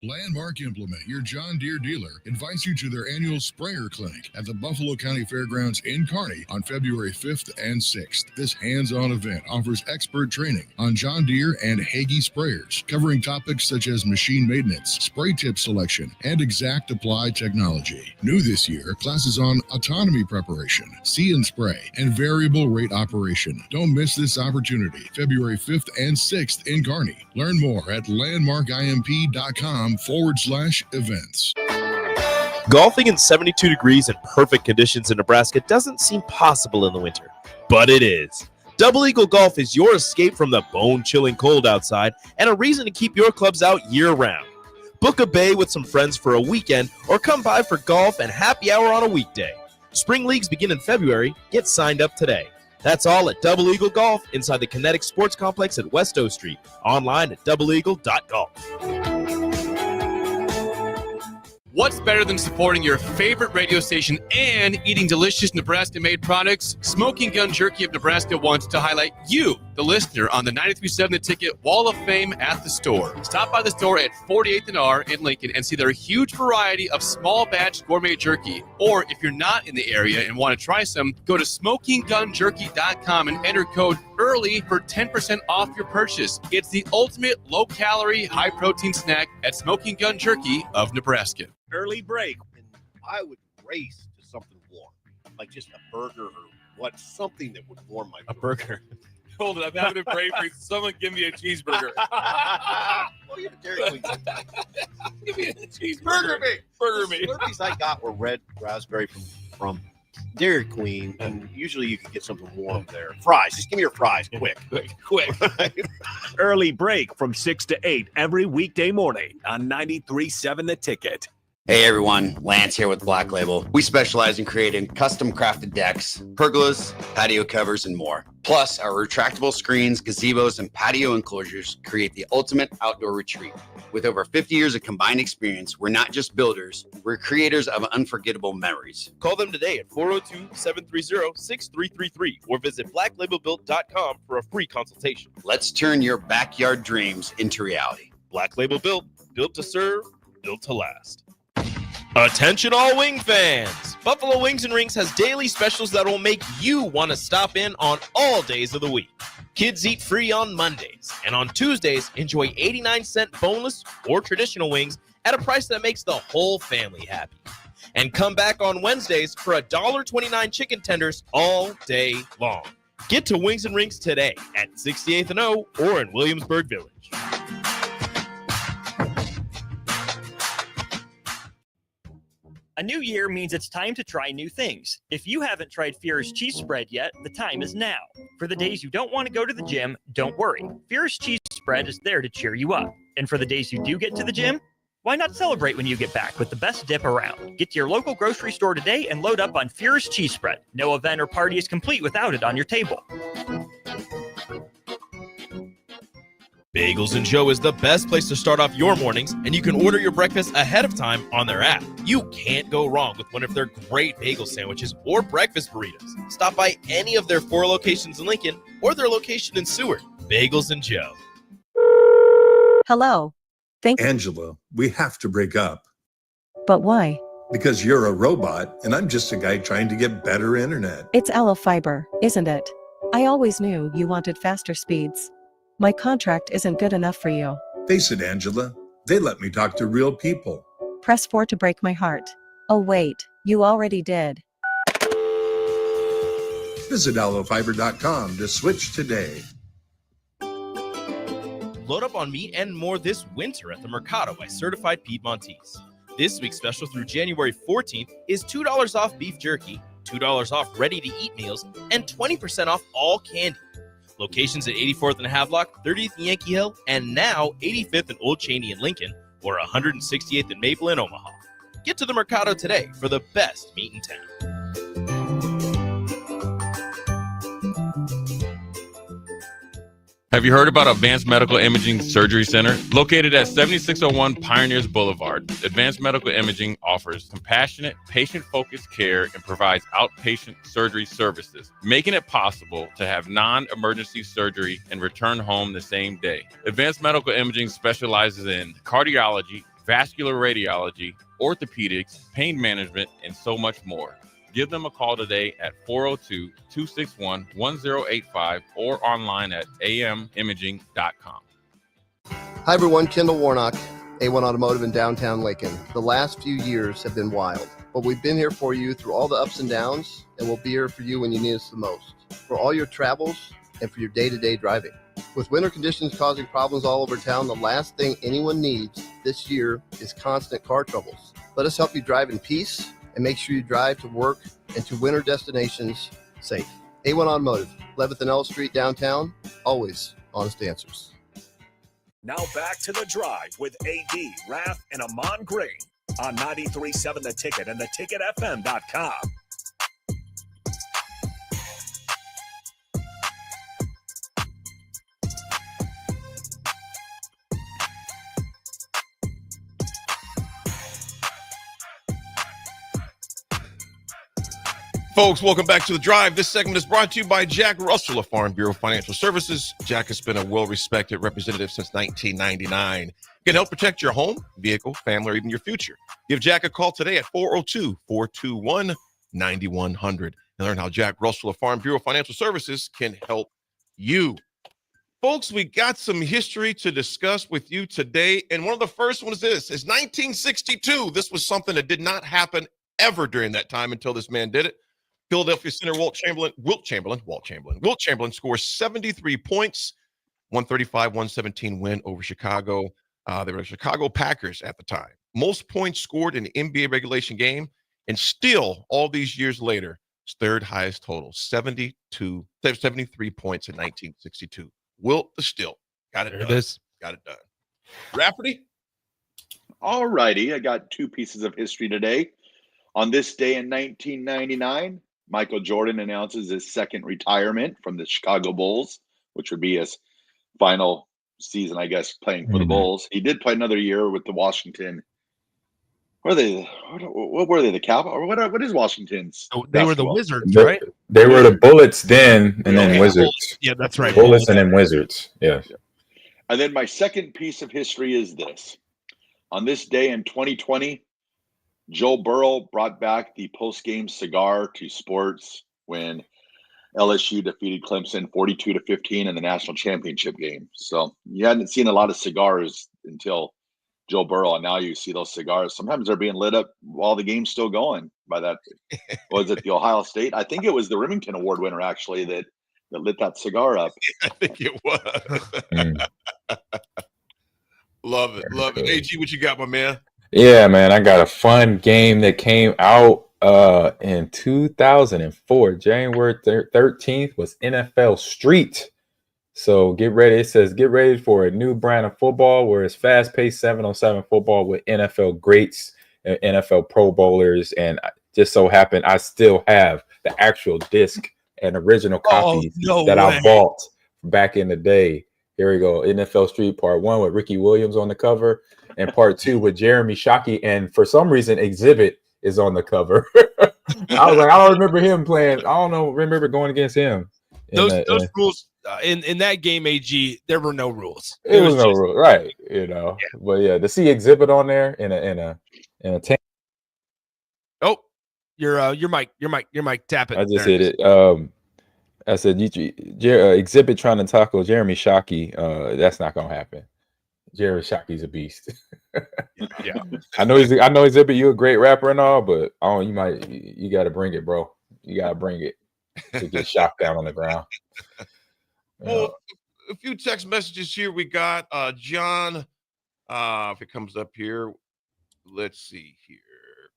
Landmark Implement, your John Deere dealer, invites you to their annual sprayer clinic at the Buffalo County Fairgrounds in Kearney on February 5th and 6th. This hands-on event offers expert training on John Deere and Hagie sprayers, covering topics such as machine maintenance, spray tip selection, and exact apply technology. New this year, classes on autonomy preparation, see and spray, and variable rate operation. Don't miss this opportunity, February 5th and 6th in Kearney. Learn more at landmarkimp.com/events. Golfing in 72 degrees and perfect conditions in Nebraska doesn't seem possible in the winter, but it is. Double Eagle Golf is your escape from the bone-chilling cold outside and a reason to keep your clubs out year-round. Book a bay with some friends for a weekend or come by for golf and happy hour on a weekday. Spring leagues begin in February. Get signed up today. That's all at Double Eagle Golf inside the Kinetic Sports Complex at West O Street. Online at doubleeagle.golf. What's better than supporting your favorite radio station and eating delicious Nebraska-made products? Smoking Gun Jerky of Nebraska wants to highlight you, the listener, on the 93.7 The Ticket Wall of Fame at the store. Stop by the store at 48th and R in Lincoln and see their huge variety of small batch gourmet jerky. Or if you're not in the area and want to try some, go to smokinggunjerky.com and enter code EARLY for 10% off your purchase. It's the ultimate low-calorie, high-protein snack at Smoking Gun Jerky of Nebraska. Early break, and I would race to something warm, like just a burger or something that would warm my burger. Hold it, I'm having a break. Someone give me a cheeseburger. Oh, you're a Dairy Queen. Give me a cheeseburger. Burger me. The Slurpees I got were red raspberry from Dairy Queen, and usually you can get something warm there. Fries, just give me your fries, quick. Early break from 6 to 8 every weekday morning on 93.7 The Ticket. Hey everyone, Lance here with Black Label. We specialize in creating custom crafted decks, pergolas, patio covers, and more. Plus, our retractable screens, gazebos, and patio enclosures create the ultimate outdoor retreat. With over 50 years of combined experience, we're not just builders, we're creators of unforgettable memories. Call them today at 402-730-6333 or visit blacklabelbuilt.com for a free consultation. Let's turn your backyard dreams into reality. Black Label Built, built to serve, built to last. Attention all wing fans! Buffalo Wings and Rings has daily specials that will make you want to stop in on all days of the week. Kids eat free on Mondays, and on Tuesdays, enjoy 89-cent boneless or traditional wings at a price that makes the whole family happy. And come back on Wednesdays for $1.29 chicken tenders all day long. Get to Wings and Rings today at 68th and O or in Williamsburg Village. A new year means it's time to try new things. If you haven't tried Fear's cheese spread yet, the time is now. For the days you don't want to go to the gym, don't worry. Fear's cheese spread is there to cheer you up. And for the days you do get to the gym, why not celebrate when you get back with the best dip around? Get to your local grocery store today and load up on Fear's cheese spread. No event or party is complete without it on your table. Bagels & Joe is the best place to start off your mornings, and you can order your breakfast ahead of time on their app. You can't go wrong with one of their great bagel sandwiches or breakfast burritos. Stop by any of their 4 locations in Lincoln or their location in Seward. Bagels & Joe. Hello. Angela, we have to break up. But why? Because you're a robot and I'm just a guy trying to get better internet. It's Aloe Fiber, isn't it? I always knew you wanted faster speeds. My contract isn't good enough for you. Face it, Angela, they let me talk to real people. Press 4 to break my heart. Oh wait, you already did. Visit aloefiber.com to switch today. Load up on meat and more this winter at the Mercado by Certified Piedmontese. This week's special through January 14th is $2 off beef jerky, $2 off ready-to-eat meals, and 20% off all candy. Locations at 84th and Havelock, 30th and Yankee Hill, and now 85th and Old Cheney in Lincoln, or 168th and Maple in Omaha. Get to the Mercado today for the best meat in town. Have you heard about Advanced Medical Imaging Surgery Center? Located at 7601 Pioneers Boulevard, Advanced Medical Imaging offers compassionate, patient-focused care and provides outpatient surgery services, making it possible to have non-emergency surgery and return home the same day. Advanced Medical Imaging specializes in cardiology, vascular radiology, orthopedics, pain management, and so much more. Give them a call today at 402-261-1085 or online at amimaging.com. Hi, everyone. Kendall Warnock, A1 Automotive in downtown Lincoln. The last few years have been wild, but we've been here for you through all the ups and downs, and we'll be here for you when you need us the most, for all your travels and for your day-to-day driving. With winter conditions causing problems all over town, the last thing anyone needs this year is constant car troubles. Let us help you drive in peace and make sure you drive to work and to winter destinations safe. A1 Automotive, 11th and L Street downtown, always honest answers. Now back to The Drive with AD, Raff, and Ahman Green on 93.7 The Ticket and theticketfm.com. Folks, welcome back to The Drive. This segment is brought to you by Jack Russell of Farm Bureau Financial Services. Jack has been a well-respected representative since 1999. Can help protect your home, vehicle, family, or even your future. Give Jack a call today at 402-421-9100 and learn how Jack Russell of Farm Bureau Financial Services can help you. Folks, we got some history to discuss with you today, and one of the first ones is 1962. This was something that did not happen ever during that time until this man did it. Philadelphia center Wilt Chamberlain scores 73 points, 135-117 win over Chicago. They were the Chicago Packers at the time. Most points scored in an NBA regulation game, and still, all these years later, it's third highest total, 73 points in 1962. Wilt the Stilt got it done. Got it done. Rafferty? All righty. I got 2 pieces of history today. On this day in 1999, Michael Jordan announces his second retirement from the Chicago Bulls, which would be his final season, I guess, playing for the Bulls. He did play another year with the Washington. What were they? The Cap? Or what is Washington's? They were the Wizards, They- right? They were the Bullets then, and then Wizards. Yeah, that's right. Bullets and then Wizards. Yes. And then my second piece of history is this. On this day in 2020, Joe Burrow brought back the post-game cigar to sports when LSU defeated Clemson 42-15 in the national championship game. So you hadn't seen a lot of cigars until Joe Burrow, and now you see those cigars. Sometimes they're being lit up while the game's still going by that. Was it the Ohio State? I think it was the Remington Award winner, actually, that lit that cigar up. I think it was. Love it. Love it. AG, what you got, my man? Yeah, man, I got a fun game that came out in 2004. January 13th was NFL Street. So get ready. It says get ready for a new brand of football where it's fast-paced 7-on-7 football with NFL greats and NFL Pro Bowlers. And just so happened I still have the actual disc and original copies that I bought back in the day. Here we go. NFL Street Part 1 with Ricky Williams on the cover, and Part 2 with Jeremy Shockey. And for some reason, Exhibit is on the cover. I was like, I don't remember him playing. I don't know. Remember going against him. Those rules in that game, AG, there were no rules. It was no rule, right? You know, yeah. But yeah, to see Exhibit on there in a tank. Oh, your mic tapping. I just hit it. I said, Exhibit trying to tackle Jeremy Shockey. That's not gonna happen. Jeremy Shockey's a beast. Yeah, I know Exhibit. You're a great rapper and all, but you got to bring it, bro. You got to bring it to get shocked down on the ground. Well, a few text messages here. We got John. If it comes up here, let's see here.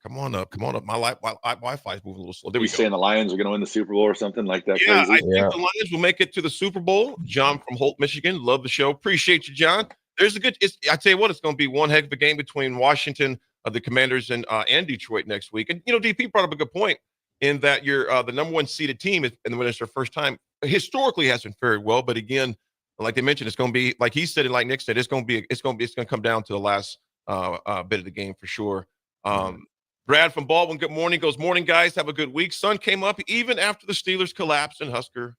Come on up. My Wi-Fi is moving a little slow. There we go. Saying the Lions are going to win the Super Bowl or something like that. Yeah, crazy? I think the Lions will make it to the Super Bowl. John from Holt, Michigan. Love the show. Appreciate you, John. There's a good. I tell you what, it's going to be one heck of a game between Washington, the Commanders, and Detroit next week. And DP brought up a good point in that you're the number one seeded team, and when it's their first time, historically hasn't fared well. But again, like they mentioned, it's going to be like he said and like Nick said, it's going to come down to the last bit of the game for sure. Brad from Baldwin, good morning. Goes, morning, guys. Have a good week. Sun came up even after the Steelers collapsed and Husker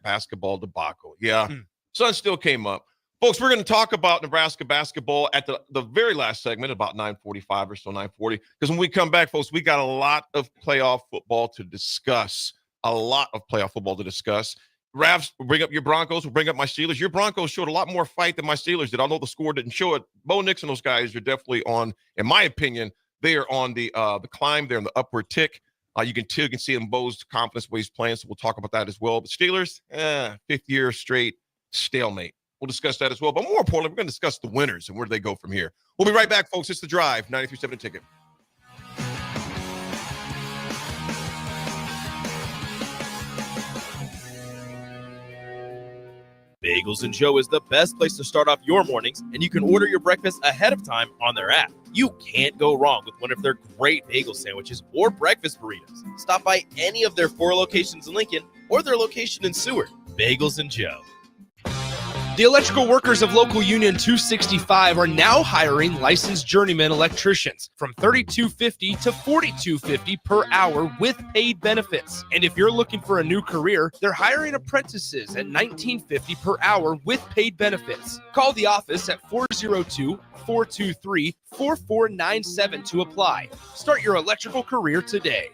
basketball debacle. Yeah, sun still came up. Folks, we're going to talk about Nebraska basketball at the very last segment, about 9:45 or so, 9:40. Because when we come back, folks, we got a lot of playoff football to discuss. Raff, we'll bring up your Broncos. We'll bring up my Steelers. Your Broncos showed a lot more fight than my Steelers did. Although the score didn't show it. Bo Nix and those guys are definitely on, in my opinion, they are on the climb. They're in the upward tick. You can see in Bo's confidence where he's playing, so we'll talk about that as well. But Steelers, fifth year straight stalemate. We'll discuss that as well. But more importantly, we're going to discuss the winners and where do they go from here. We'll be right back, folks. It's The Drive, 93.7 Ticket. Bagels and Joe is the best place to start off your mornings, and you can order your breakfast ahead of time on their app. You can't go wrong with one of their great bagel sandwiches or breakfast burritos. Stop by any of their 4 locations in Lincoln or their location in Seward. Bagels and Joe. The electrical workers of Local Union 265 are now hiring licensed journeyman electricians from $32.50 to $42.50 per hour with paid benefits. And if you're looking for a new career, they're hiring apprentices at $19.50 per hour with paid benefits. Call the office at 402-423-4497 to apply. Start your electrical career today.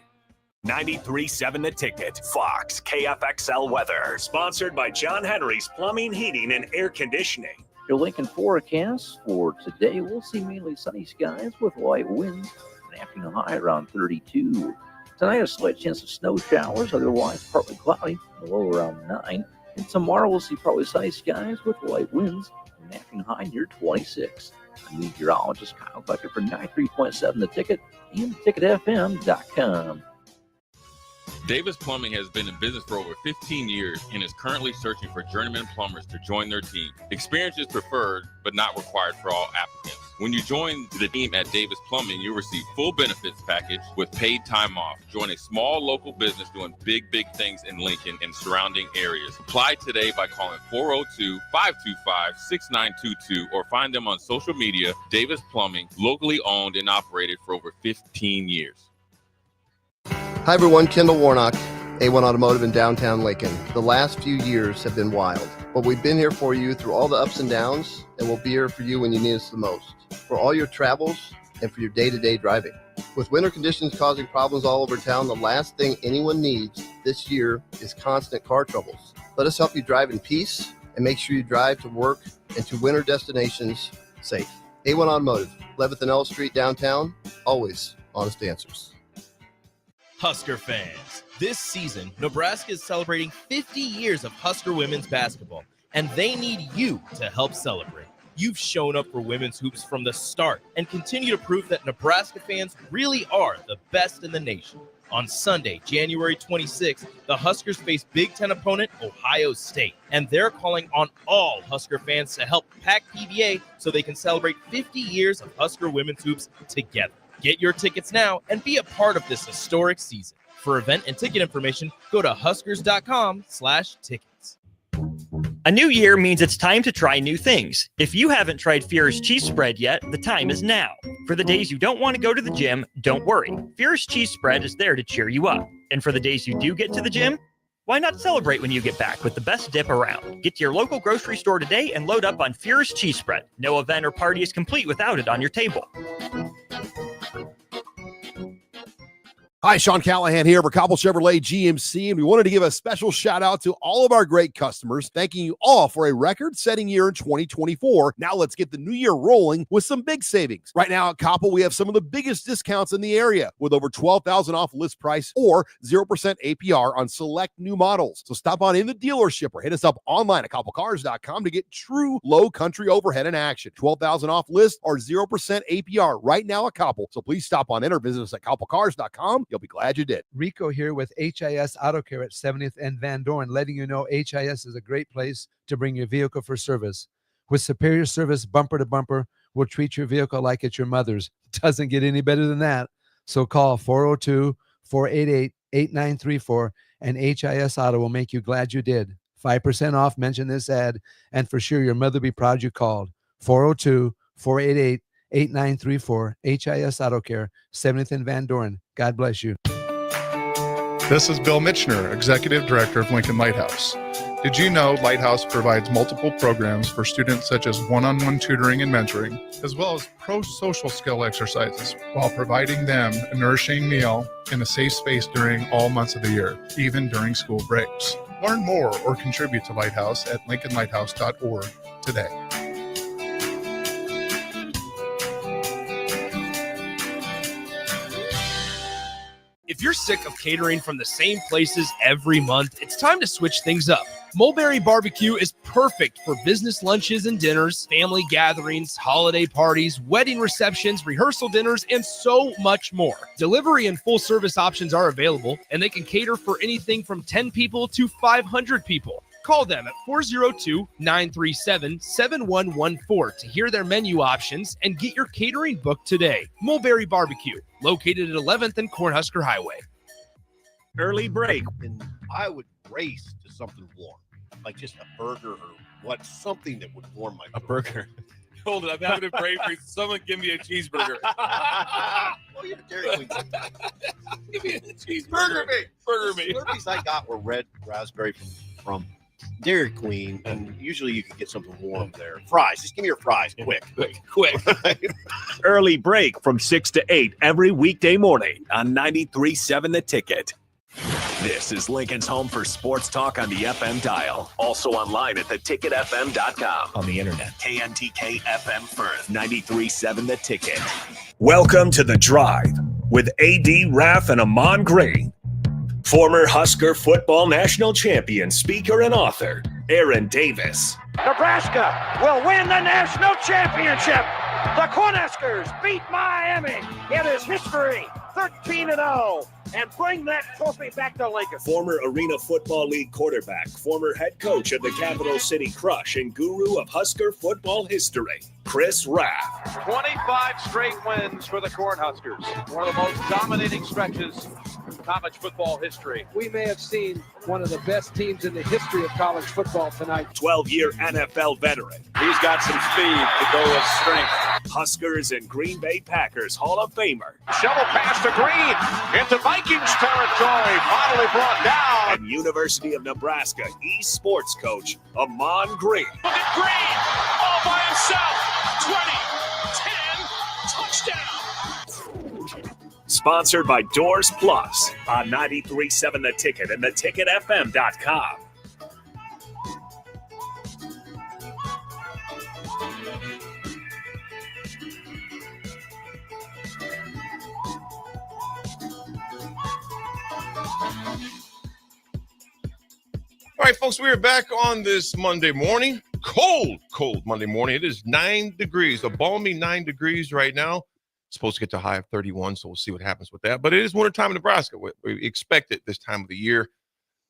93.7 The Ticket, Fox, KFXL weather. Sponsored by John Henry's Plumbing, Heating, and Air Conditioning. Your Lincoln forecast for today, we'll see mainly sunny skies with light winds. An afternoon high around 32. Tonight, a slight chance of snow showers, otherwise partly cloudy, a low around 9. And tomorrow, we'll see partly sunny skies with light winds. An afternoon high near 26. I'm meteorologist Kyle Becker for 93.7 The Ticket and ticketfm.com. Davis Plumbing has been in business for over 15 years and is currently searching for journeyman plumbers to join their team. Experience is preferred, but not required for all applicants. When you join the team at Davis Plumbing, you'll receive full benefits package with paid time off. Join a small local business doing big things in Lincoln and surrounding areas. Apply today by calling 402-525-6922 or find them on social media. Davis Plumbing, locally owned and operated for over 15 years. Hi everyone, Kendall Warnock, A1 Automotive in downtown Lincoln. The last few years have been wild, but we've been here for you through all the ups and downs, and we'll be here for you when you need us the most, for all your travels and for your day-to-day driving. With winter conditions causing problems all over town, the last thing anyone needs this year is constant car troubles. Let us help you drive in peace and make sure you drive to work and to winter destinations safe. A1 Automotive, 11th and L Street downtown, always honest answers. Husker fans, this season, Nebraska is celebrating 50 years of Husker women's basketball, and they need you to help celebrate. You've shown up for women's hoops from the start and continue to prove that Nebraska fans really are the best in the nation. On Sunday, January 26th, the Huskers face Big Ten opponent Ohio State, and they're calling on all Husker fans to help pack PVA so they can celebrate 50 years of Husker women's hoops together. Get your tickets now and be a part of this historic season. For event and ticket information, go to huskers.com/tickets. A new year means it's time to try new things. If you haven't tried Fear's cheese spread yet, the time is now. For the days you don't want to go to the gym, don't worry. Fear's cheese spread is there to cheer you up. And for the days you do get to the gym, why not celebrate when you get back with the best dip around? Get to your local grocery store today and load up on Fear's cheese spread. No event or party is complete without it on your table. Hi, Sean Callahan here for Cobble Chevrolet GMC, and we wanted to give a special shout out to all of our great customers, thanking you all for a record-setting year in 2024. Now let's get the new year rolling with some big savings. Right now at Cobble, we have some of the biggest discounts in the area with over $12,000 off list price or 0% APR on select new models. So stop on in the dealership or hit us up online at cobblecars.com to get true low country overhead in action. $12,000 off list or 0% APR right now at Cobble. So please stop on in or visit us at cobblecars.com. You'll be glad you did. Rico here with HIS Auto Care at 70th and Van Dorn, letting you know HIS is a great place to bring your vehicle for service. With superior service bumper to bumper, we'll treat your vehicle like it's your mother's. Doesn't get any better than that. So call 402-488-8934 and HIS Auto will make you glad you did. 5% off, mention this ad, and for sure your mother will be proud you called. 402-488-8934, HIS Auto Care, 70th and Van Dorn. God bless you. This is Bill Mitchner, Executive Director of Lincoln Lighthouse. Did you know Lighthouse provides multiple programs for students such as one-on-one tutoring and mentoring, as well as pro-social skill exercises, while providing them a nourishing meal in a safe space during all months of the year, even during school breaks? Learn more or contribute to Lighthouse at lincolnlighthouse.org today. If you're sick of catering from the same places every month, it's time to switch things up. Mulberry Barbecue is perfect for business lunches and dinners, family gatherings, holiday parties, wedding receptions, rehearsal dinners, and so much more. Delivery and full service options are available, and they can cater for anything from 10 people to 500 people. Call them at 402-937-7114 to hear their menu options and get your catering booked today. Mulberry Barbecue, located at 11th and Cornhusker Highway. Early break, and I would race to something warm, like just a burger or something that would warm my throat. A burger. Hold it, I'm having a break. Someone give me a cheeseburger. Well, you're Dairy Queen. Give me a cheeseburger. Burger me. The Slurpees I got were red raspberry from Dairy Queen, and usually you can get something warm there. Fries, just give me your fries, quick. Early break from 6 to 8 every weekday morning on 93.7 The Ticket. This is Lincoln's home for sports talk on the FM dial. Also online at theticketfm.com. On the internet. KNTK FM Firth, 93.7 The Ticket. Welcome to The Drive with AD Raff and Ahman Green. Former Husker football national champion, speaker, and author, Aaron Davis. Nebraska will win the national championship. The Cornhuskers beat Miami. It is history, 13-0, and bring that trophy back to Lincoln. Former Arena Football League quarterback, former head coach of the Capital City Crush, and guru of Husker football history, Chris Raff. 25 straight wins for the Cornhuskers. One of the most dominating stretches in college football history. We may have seen one of the best teams in the history of college football tonight. 12-year NFL veteran. He's got some speed to go with strength. Huskers and Green Bay Packers Hall of Famer. Shovel pass to Green into Vikings territory. Finally brought down. And University of Nebraska eSports coach, Ahman Green. Look at Green all by himself. 20, 10, touchdown. Sponsored by Doors Plus on 93.7 The Ticket and theticketfm.com. All right, folks, we are back on this Monday morning. cold Monday morning. It is 9 degrees, a balmy 9 degrees right now. It's supposed to get to a high of 31, so we'll see what happens with that. But it is wintertime in Nebraska. We expect it this time of the year.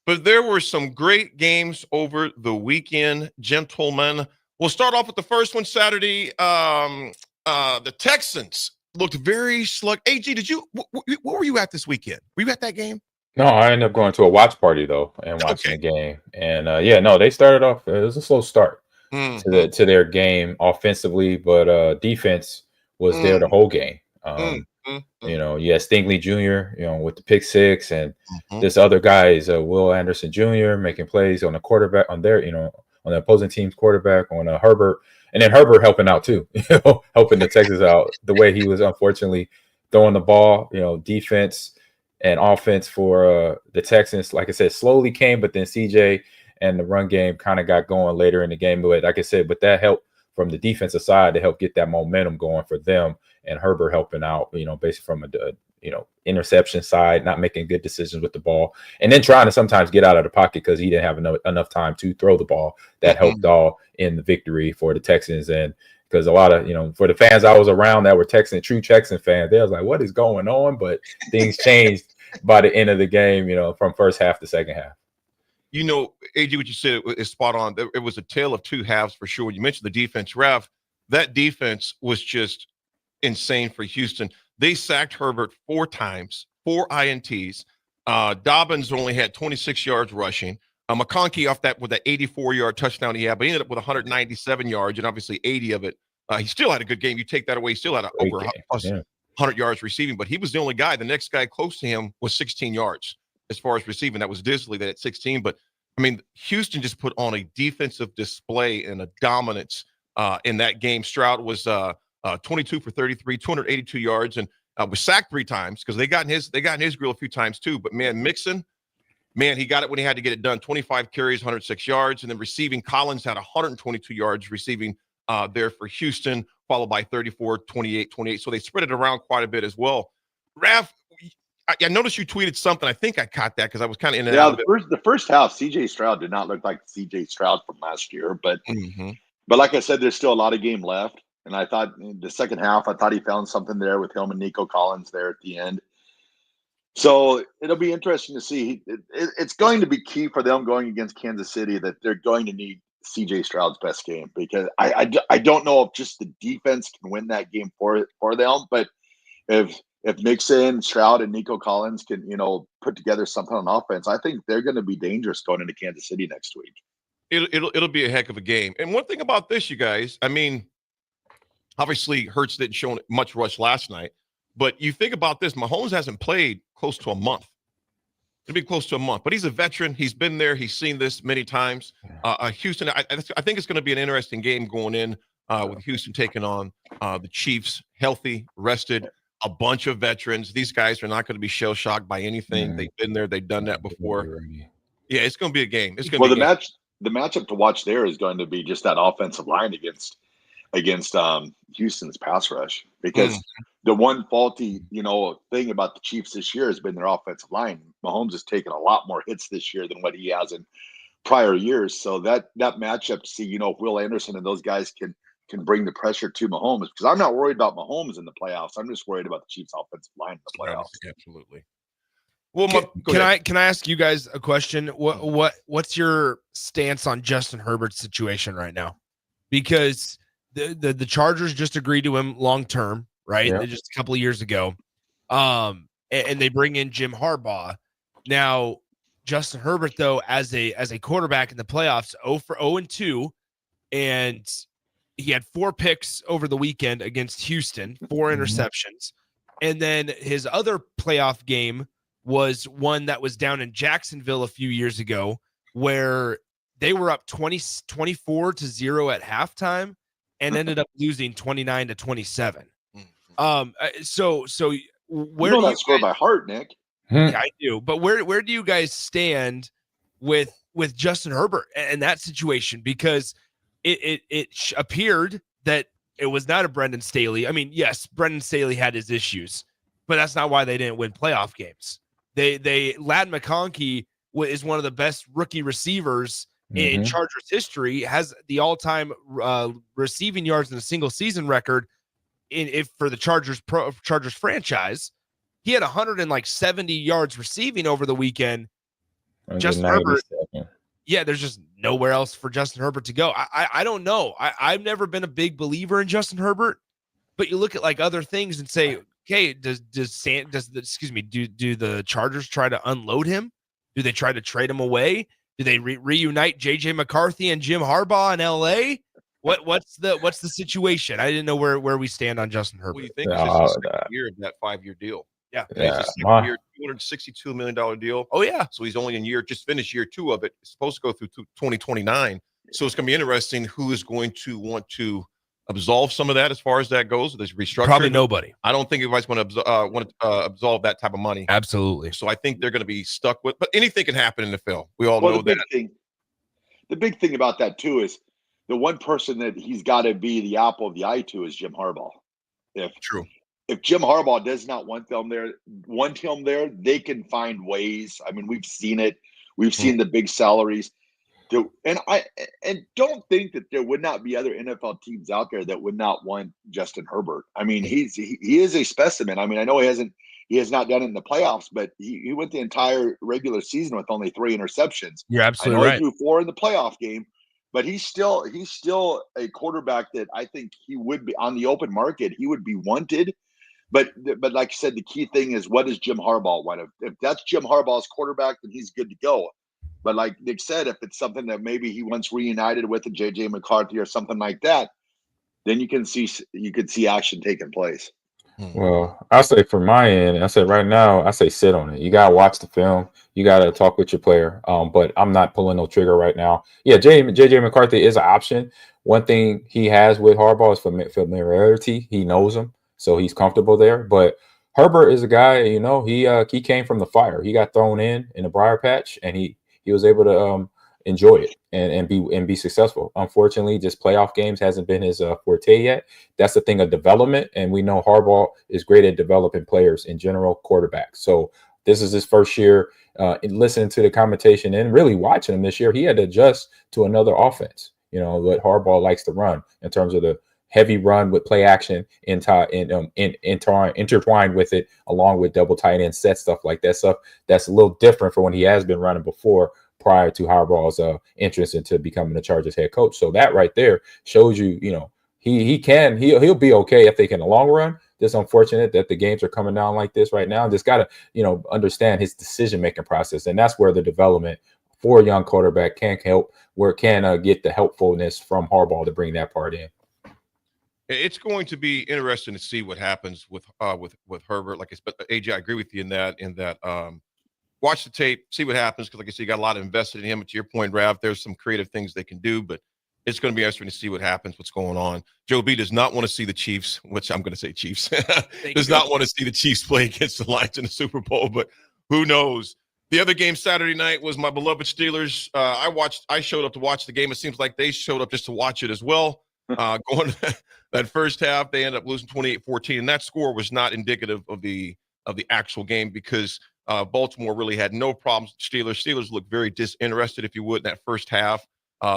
But there were some great games over the weekend, gentlemen. We'll start off with the first one Saturday. The Texans looked very slug. AG, where were you at this weekend? Were you at that game? No, I ended up going to a watch party though and watching the game. And they started off. It was a slow start to their game offensively, but defense was there the whole game. You had Stingley Jr. With the pick six, and this other guy is Will Anderson Jr. making plays on the quarterback on their on the opposing team's quarterback on Herbert, and then Herbert helping out too, helping the Texans out the way he was unfortunately throwing the ball. Defense and offense for the Texans, like I said, slowly came, but then CJ and the run game kind of got going later in the game. But like I said, but that helped from the defensive side to help get that momentum going for them, and Herbert helping out, basically from a interception side, not making good decisions with the ball, and then trying to sometimes get out of the pocket because he didn't have enough time to throw the ball. That helped all in the victory for the Texans. And because a lot of, for the fans I was around that were true Texan fans, they was like, what is going on? But things changed by the end of the game, from first half to second half. AG, what you said is spot on. It was a tale of two halves for sure. You mentioned the defense, Raff. That defense was just insane for Houston. They sacked Herbert 4 times, 4 INTs. Dobbins only had 26 yards rushing. McConkey off that with that 84-yard touchdown he had, but he ended up with 197 yards, and obviously 80 of it. He still had a good game. You take that away, he still had over 100 yards receiving, but he was the only guy. The next guy close to him was 16 yards as far as receiving. That was Disley that at 16. But, Houston just put on a defensive display and a dominance in that game. Stroud was 22 for 33, 282 yards, and was sacked 3 times because they got in his grill a few times too. But, Mixon, he got it when he had to get it done. 25 carries, 106 yards. And then receiving, Collins had 122 yards receiving there for Houston, followed by 34, 28, 28. So they spread it around quite a bit as well. Raff, I noticed you tweeted something. I think I caught that because I was kind of in and out of it. The first half, C.J. Stroud did not look like C.J. Stroud from last year. But like I said, there's still a lot of game left. And I thought the second half, he found something there with him and Nico Collins there at the end. So it'll be interesting to see. It's going to be key for them going against Kansas City that they're going to need C.J. Stroud's best game, because I don't know if just the defense can win that game for them. But if Mixon, Stroud, and Nico Collins can put together something on offense, I think they're going to be dangerous going into Kansas City next week. It'll be a heck of a game. And one thing about this, you guys, obviously Hurts didn't show much rush last night. But you think about this, Mahomes hasn't played close to a month. It'll be close to a month. But he's a veteran. He's been there. He's seen this many times. Houston, I think it's going to be an interesting game going in with Houston taking on the Chiefs, healthy, rested, a bunch of veterans. These guys are not going to be shell-shocked by anything. They've been there. They've done that before. Yeah, it's going to be a game. It's going to be the matchup to watch there is going to be just that offensive line against Houston's pass rush, because the one faulty, thing about the Chiefs this year has been their offensive line. Mahomes has taken a lot more hits this year than what he has in prior years. So that matchup to see, if Will Anderson and those guys can bring the pressure to Mahomes, because I'm not worried about Mahomes in the playoffs. I'm just worried about the Chiefs offensive line in the playoffs. Absolutely. Well, can I ask you guys a question? What's your stance on Justin Herbert's situation right now? Because the Chargers just agreed to him long term, right? Yeah. Just a couple of years ago, and they bring in Jim Harbaugh. Now, Justin Herbert, though, as a quarterback in the playoffs, 0-2, and he had 4 picks over the weekend against Houston, 4 interceptions, and then his other playoff game was one that was down in Jacksonville a few years ago, where they were up 24-0 at halftime and ended up losing 29-27. So where do you score by heart, Nick? Yeah, I do. But where do you guys stand with Justin Herbert and that situation? Because it appeared that it was not a Brendan Staley. Yes, Brendan Staley had his issues, but that's not why they didn't win playoff games. Ladd McConkey is one of the best rookie receivers in Chargers history, has the all-time receiving yards in a single season record for the Chargers franchise. He had 170 yards receiving over the weekend. Justin Herbert, there's just nowhere else for Justin Herbert to go. I don't know. I've never been a big believer in Justin Herbert, but you look at like other things and say, okay, do the Chargers try to unload him? Do they try to trade him away? Do they reunite JJ McCarthy and Jim Harbaugh in LA? What's the situation? I didn't know where we stand on Justin Herbert. Well, you think it's just the second year of that 5-year deal. Yeah. It's a second year, $262 million deal. Oh, yeah. So he's only just finished year 2 of it. It's supposed to go through 2029. So it's going to be interesting who is going to want to absolve some of that as far as that goes. There's restructuring. Probably nobody. I don't think anybody's going to absolve that type of money. Absolutely. So I think they're going to be stuck with, but anything can happen in the NFL. We all know that. The big thing about that, too, is the one person that he's got to be the apple of the eye to is Jim Harbaugh. True. If Jim Harbaugh does not want him there, they can find ways. I mean, we've seen it. We've seen the big salaries. And don't think that there would not be other NFL teams out there that would not want Justin Herbert. I mean, he is a specimen. I mean, I know he has not done it in the playoffs, but he went the entire regular season with only 3 interceptions. You're absolutely right. He threw 4 in the playoff game. But he's still a quarterback that I think he would be on the open market. He would be wanted. But like I said, the key thing is, what does Jim Harbaugh want? If that's Jim Harbaugh's quarterback, then he's good to go. But like Nick said, if it's something that maybe he wants reunited with a JJ McCarthy or something like that, then you could see action taking place. Well, I say from my end, I say right now, I say sit on it. You gotta watch the film. You gotta talk with your player. But I'm not pulling no trigger right now. Yeah, JJ McCarthy is an option. One thing he has with Harbaugh is familiarity. He knows him, so he's comfortable there. But Herbert is a guy, he came from the fire. He got thrown in the briar patch, and he was able to enjoy it and be successful. Unfortunately, just playoff games hasn't been his forte yet. That's the thing of development, and we know Harbaugh is great at developing players in general, quarterbacks. So this is his first year listening to the commentation and really watching him this year. He had to adjust to another offense, what Harbaugh likes to run in terms of the heavy run with play action intertwined with it, along with double tight end set stuff like that. Stuff that's a little different from when he has been running before, prior to Harbaugh's interest into becoming the Chargers head coach. So that right there shows you, he'll be okay if they can in the long run. Just unfortunate that the games are coming down like this right now. Just got to, understand his decision-making process. And that's where the development for a young quarterback can help, where it can get the helpfulness from Harbaugh to bring that part in. It's going to be interesting to see what happens with Herbert. Like AJ, I agree with you in that watch the tape, see what happens, because like I said, you got a lot invested in him. To your point, Raff, there's some creative things they can do, but it's going to be interesting to see what happens, what's going on. Joe B does not want to see the Chiefs, which I'm going to say Chiefs, does not want to see the Chiefs play against the Lions in the Super Bowl, but who knows? The other game Saturday night was my beloved Steelers. I showed up to watch the game. It seems like they showed up just to watch it as well. Going that first half, they ended up losing 28-14, and that score was not indicative of the actual game, because Baltimore really had no problems with Steelers looked very disinterested, if you would, in that first half.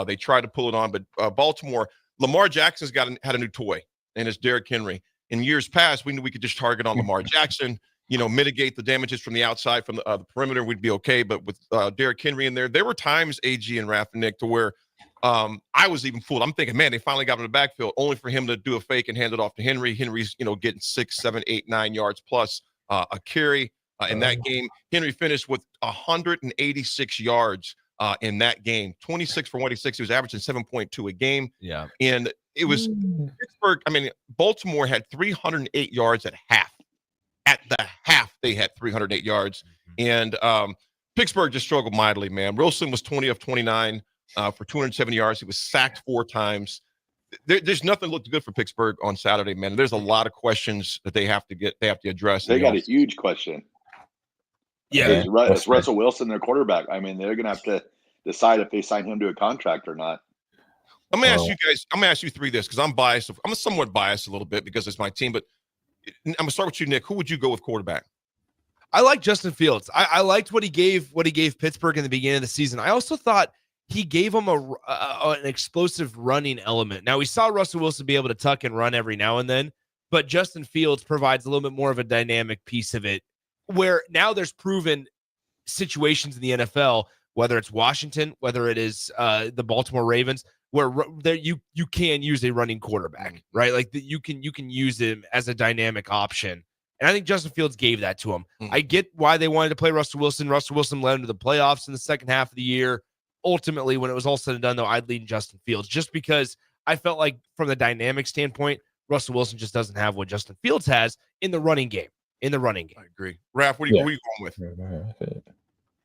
They tried to pull it on, but Baltimore, Lamar Jackson's had a new toy, and it's Derrick Henry. In years past, we knew we could just target on Lamar Jackson, mitigate the damages from the outside, from the perimeter, we'd be okay. But with Derrick Henry in there were times, AG and Raff and Nick, to where I was even fooled. I'm thinking, man, they finally got him in the backfield, only for him to do a fake and hand it off to Henry. Henry's, getting 6, 7, 8, 9 yards plus a carry. In that game, Henry finished with 186 yards in that game, 26 for 186. He was averaging 7.2 a game. Yeah. And it was Pittsburgh. Baltimore had 308 yards at half. At the half, they had 308 yards. And Pittsburgh just struggled mightily, man. Wilson was 20 of 29 for 270 yards. He was sacked 4 times. There's nothing looked good for Pittsburgh on Saturday, man. There's a lot of questions that they have to address. They got a huge question. Yeah, it's Russell Wilson, their quarterback. They're going to have to decide if they sign him to a contract or not. I'm going to ask you guys. I'm going to ask you three this, because I'm biased. I'm somewhat biased a little bit because it's my team. But I'm going to start with you, Nick. Who would you go with quarterback? I like Justin Fields. I liked what he gave Pittsburgh in the beginning of the season. I also thought he gave him an explosive running element. Now, we saw Russell Wilson be able to tuck and run every now and then, but Justin Fields provides a little bit more of a dynamic piece of it, where now there's proven situations in the NFL, whether it's Washington, whether it is the Baltimore Ravens, where there you can use a running quarterback, right? Like you can use him as a dynamic option. And I think Justin Fields gave that to him. I get why they wanted to play Russell Wilson. Russell Wilson led him to the playoffs in the second half of the year. Ultimately, when it was all said and done, though, I'd lean Justin Fields just because I felt like from the dynamic standpoint, Russell Wilson just doesn't have what Justin Fields has in the running game. I agree. Raff, what are you going with?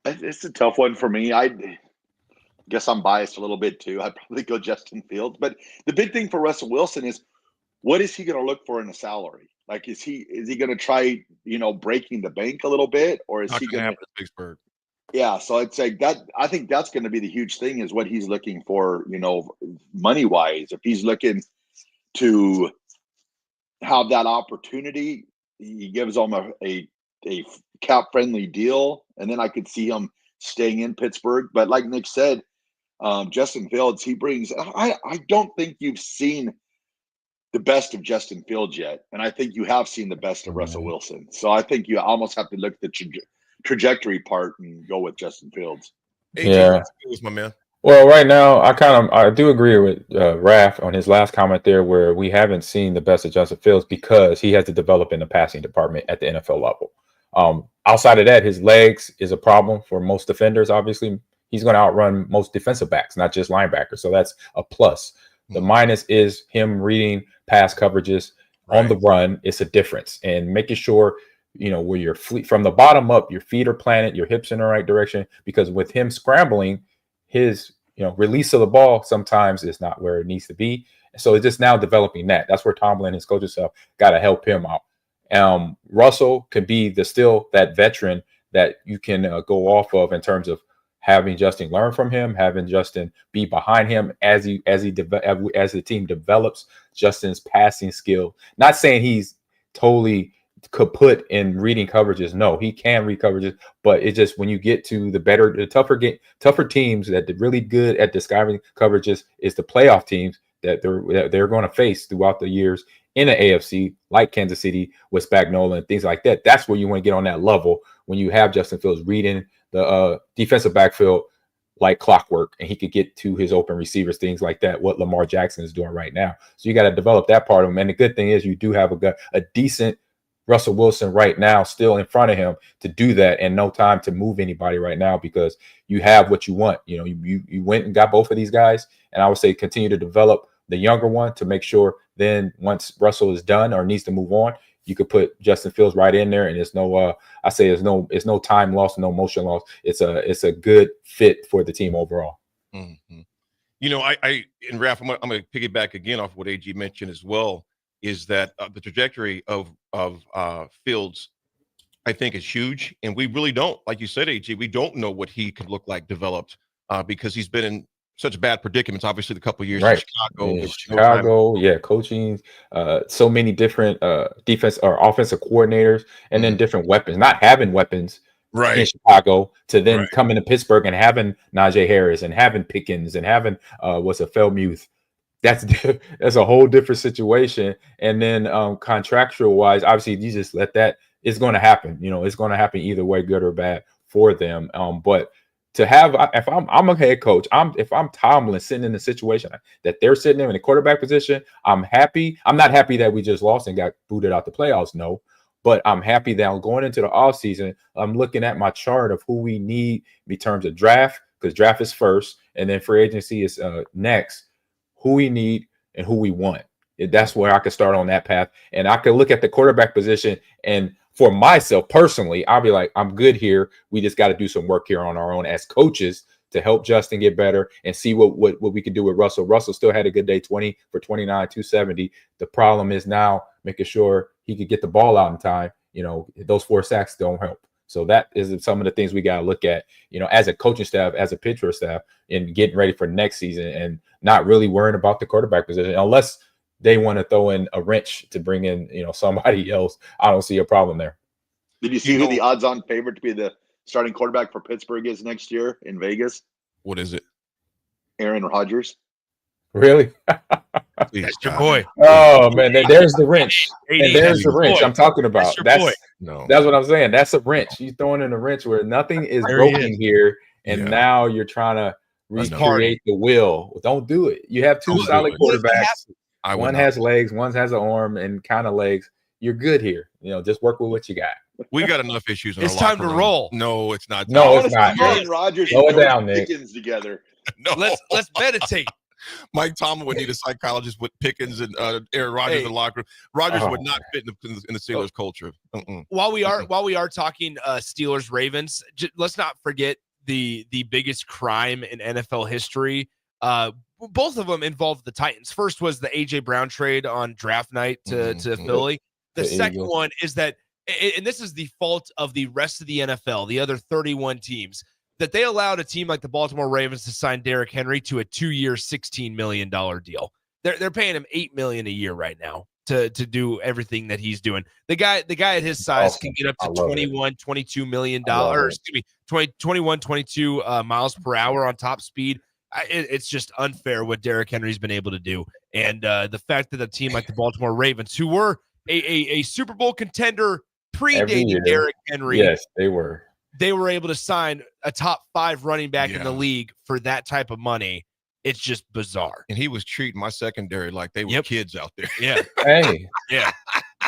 It's a tough one for me. I guess I'm biased a little bit too. I'd probably go Justin Fields. But the big thing for Russell Wilson is, what is he going to look for in a salary? Like, is he going to try, breaking the bank a little bit, or is he going to happen in Pittsburgh? Yeah, so it's like that. I think that's going to be the huge thing, is what he's looking for, money wise. If he's looking to have that opportunity, he gives them a cap friendly deal, and then I could see him staying in Pittsburgh. But like Nick said, Justin Fields, he brings. I don't think you've seen the best of Justin Fields yet, and I think you have seen the best of Russell Wilson. So I think you almost have to look at the trajectory part and go with Justin Fields. Yeah, was my man. Well, right now, I do agree with Raff on his last comment there, where we haven't seen the best of Justin Fields because he has to develop in the passing department at the NFL level. Outside of that, his legs is a problem for most defenders. Obviously, he's going to outrun most defensive backs, not just linebackers. So that's a plus. The minus is him reading pass coverages on the run. It's a difference, and making sure where your feet from the bottom up, your feet are planted, your hips in the right direction. Because with him scrambling, his release of the ball sometimes is not where it needs to be. So it's just now developing that. That's where Tomlin and his coaching staff got to help him out. Russell could be still that veteran that you can go off of in terms of having Justin learn from him, having Justin be behind him as the team develops Justin's passing skill. Not saying he's totally kaput in reading coverages. No, he can read coverages, but it's just when you get to the tougher teams that are really good at discovering coverages is the playoff teams that they're going to face throughout the years in the AFC, like Kansas City with Spagnuolo and things like that. That's where you want to get on that level when you have Justin Fields reading the defensive backfield like clockwork, and he could get to his open receivers, things like that, what Lamar Jackson is doing right now. So you got to develop that part of him. And the good thing is you do have a decent Russell Wilson right now still in front of him to do that, and no time to move anybody right now because you have what you want. You went and got both of these guys, and I would say continue to develop the younger one to make sure then once Russell is done or needs to move on, you could put Justin Fields right in there, and it's no time loss, no motion loss. It's a good fit for the team overall. Mm-hmm. And Raff, I'm going to piggyback again off what AG mentioned as well, is that the trajectory of Fields, I think, is huge, and we really don't, like you said, AG, we don't know what he could look like developed because he's been in such bad predicaments. Obviously, the couple of years in Chicago, coaching, so many different defense or offensive coordinators, and then different weapons. Not having weapons in Chicago to then come into Pittsburgh and having Najee Harris and having Pickens and having Felmuth. That's a whole different situation. And then contractual wise, obviously, you just let that. It's going to happen. It's going to happen either way, good or bad for them. But to have, if I'm a head coach, if I'm Tomlin sitting in the situation that they're sitting in the quarterback position, I'm happy. I'm not happy that we just lost and got booted out the playoffs. No, but I'm happy that I'm going into the offseason. I'm looking at my chart of who we need in terms of draft, because draft is first, and then free agency is next. Who we need and who we want. That's where I could start on that path. And I could look at the quarterback position, and for myself personally, I'll be like, I'm good here. We just got to do some work here on our own as coaches to help Justin get better and see what we can do with Russell. Russell still had a good day, 20 for 29, 270. The problem is now making sure he could get the ball out in time. Those 4 sacks don't help. So that is some of the things we got to look at, as a coaching staff, as a pitcher staff, in getting ready for next season and not really worrying about the quarterback position unless they want to throw in a wrench to bring in, somebody else. I don't see a problem there. Did you see who the odds-on favorite to be the starting quarterback for Pittsburgh is next year in Vegas? What is it? Aaron Rodgers. Really? That's your boy. Oh man, there's the wrench. AD, And there's that's the your wrench boy. I'm talking about. That's your boy. That's what I'm saying. That's a wrench. You're throwing in a wrench where nothing is There he broken is. here, and now you're trying to Let's recreate the wheel. Don't do it. You have two Don't do solid it. quarterbacks. I would One not. has legs, one has an arm and kind of legs. You're good here. Just work with what you got. We got enough issues. In It's our time locker to room. roll. No, it's not. No, I it's want to not. see Aaron Rodgers Slow it and George down, Nick. Pickens together. No. Let's meditate. Mike Tomlin would need a psychologist with Pickens and Aaron Rodgers in the locker room. Rodgers would not fit in the Steelers culture. While we are talking Steelers Ravens, let's not forget the biggest crime in NFL history. Both of them involved the Titans. First was the AJ Brown trade on draft night to Philly. The second one is that, and this is the fault of the rest of the NFL, the other 31 teams, that they allowed a team like the Baltimore Ravens to sign Derrick Henry to a 2-year, $16 million deal. They're paying him $8 million a year right now to do everything that he's doing. The guy at his size can get up to 22 million dollars, 22 miles per hour on top speed. It's just unfair what Derrick Henry's been able to do. And the fact that a team like the Baltimore Ravens, who were a Super Bowl contender predating Derrick Henry, Yes, they were able to sign a top 5 running back in the league for that type of money. It's just bizarre. And he was treating my secondary like they were kids out there. Yeah. Hey. Yeah.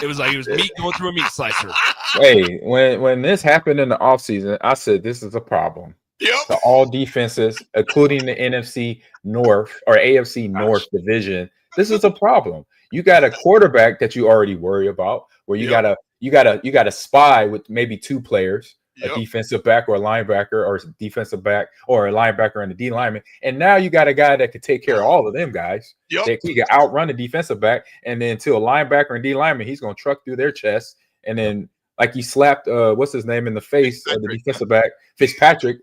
It was like it was meat going through a meat slicer. Hey, when this happened in the offseason, I said this is a problem. To all defenses, including the NFC North or AFC North division, this is a problem. You got a quarterback that you already worry about, where you got a spy with maybe 2 players, a defensive back or a linebacker, or a defensive back or a linebacker and a D lineman, and now you got a guy that could take care of all of them guys. That he can outrun the defensive back, and then to a linebacker and D lineman, he's gonna truck through their chest, and then like he slapped what's his name in the face of the defensive back, Fitzpatrick.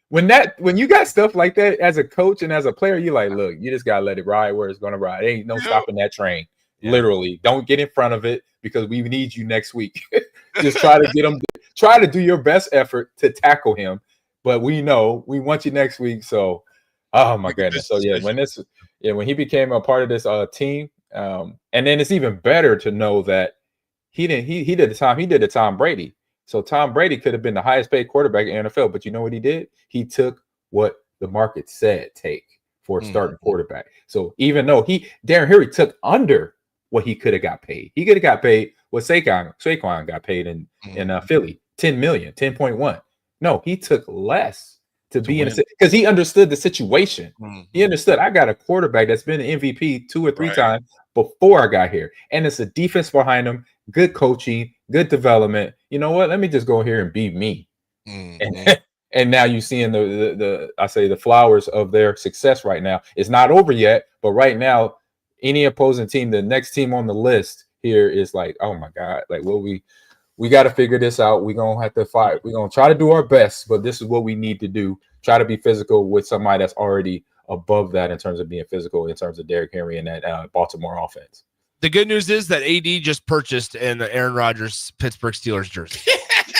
When you got stuff like that as a coach and as a player, you're like, look, you just gotta let it ride where it's gonna ride. Ain't no stopping that train. Literally, don't get in front of it because we need you next week. Just try to do your best effort to tackle him. But we know we want you next week. So, oh my goodness. So when he became a part of this team, and then it's even better to know that he did the Tom Brady. So Tom Brady could have been the highest paid quarterback in the NFL, but you know what he did? He took what the market said take for a starting quarterback. So even though Darren Henry took under what he could have got paid, he could have got paid what Saquon got paid in Philly, 10 million, 10.1. No, he took less to be in because he understood the situation. He understood I got a quarterback that's been an MVP 2 or 3 times before I got here, and it's a defense behind him, good coaching, good development. You know what? Let me just go here and be me. And now you're seeing the flowers of their success right now. It's not over yet, but right now, any opposing team, the next team on the list here is like, oh my God, like we got to figure this out. We're gonna have to fight. We're gonna try to do our best, but this is what we need to do. Try to be physical with somebody that's already above that in terms of being physical, in terms of Derrick Henry and that Baltimore offense. The good news is that AD just purchased an Aaron Rodgers Pittsburgh Steelers jersey.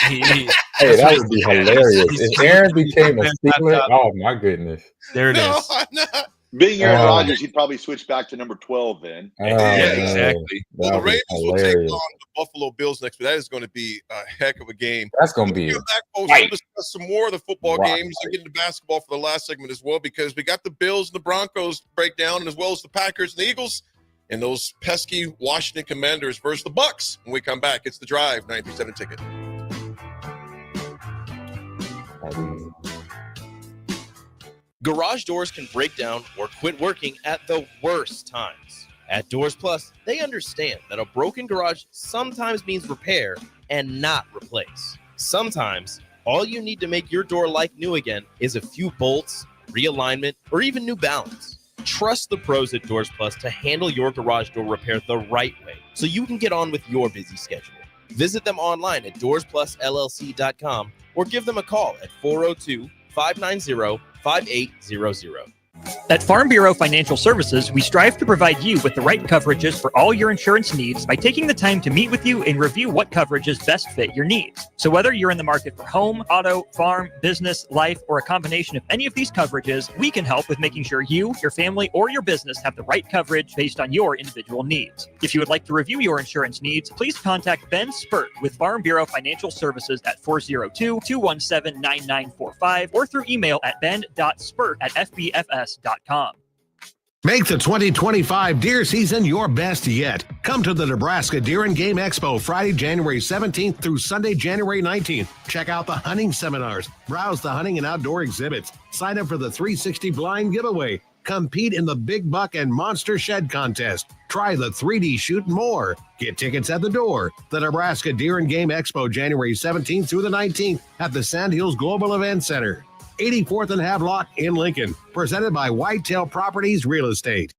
Hey, that would be hilarious. If Aaron became a Steeler, oh my goodness. There it is. Being Aaron Rodgers, he'd probably switch back to number 12 then. Exactly. Well, the Ravens will take on the Buffalo Bills next, but that is going to be a heck of a game. That's going to be We'll discuss some more of the football games and get into basketball for the last segment as well, because we got the Bills and the Broncos breakdown, and as well as the Packers and the Eagles, and those pesky Washington Commanders versus the Bucks. When we come back, it's The Drive, 93.7 Ticket. Garage doors can break down or quit working at the worst times. At Doors Plus, they understand that a broken garage sometimes means repair and not replace. Sometimes, all you need to make your door like new again is a few bolts, realignment, or even new balance. Trust the pros at Doors Plus to handle your garage door repair the right way so you can get on with your busy schedule. Visit them online at doorsplusllc.com or give them a call at 402-590-5800. At Farm Bureau Financial Services, we strive to provide you with the right coverages for all your insurance needs by taking the time to meet with you and review what coverages best fit your needs. So whether you're in the market for home, auto, farm, business, life, or a combination of any of these coverages, we can help with making sure you, your family, or your business have the right coverage based on your individual needs. If you would like to review your insurance needs, please contact Ben Spurt with Farm Bureau Financial Services at 402-217-9945 or through email at ben.spurt@fbfs.com. Make the 2025 deer season your best yet. Come to the Nebraska Deer and Game Expo Friday, January 17th through Sunday, January 19th. Check out the hunting seminars, browse the hunting and outdoor exhibits, sign up for the 360 blind giveaway, compete in the Big Buck and Monster Shed contest, try the 3D shoot and more. Get tickets at the door. The Nebraska Deer and Game Expo, January 17th through the 19th at the Sandhills Global Event Center. 84th and Havelock in Lincoln, presented by Whitetail Properties Real Estate.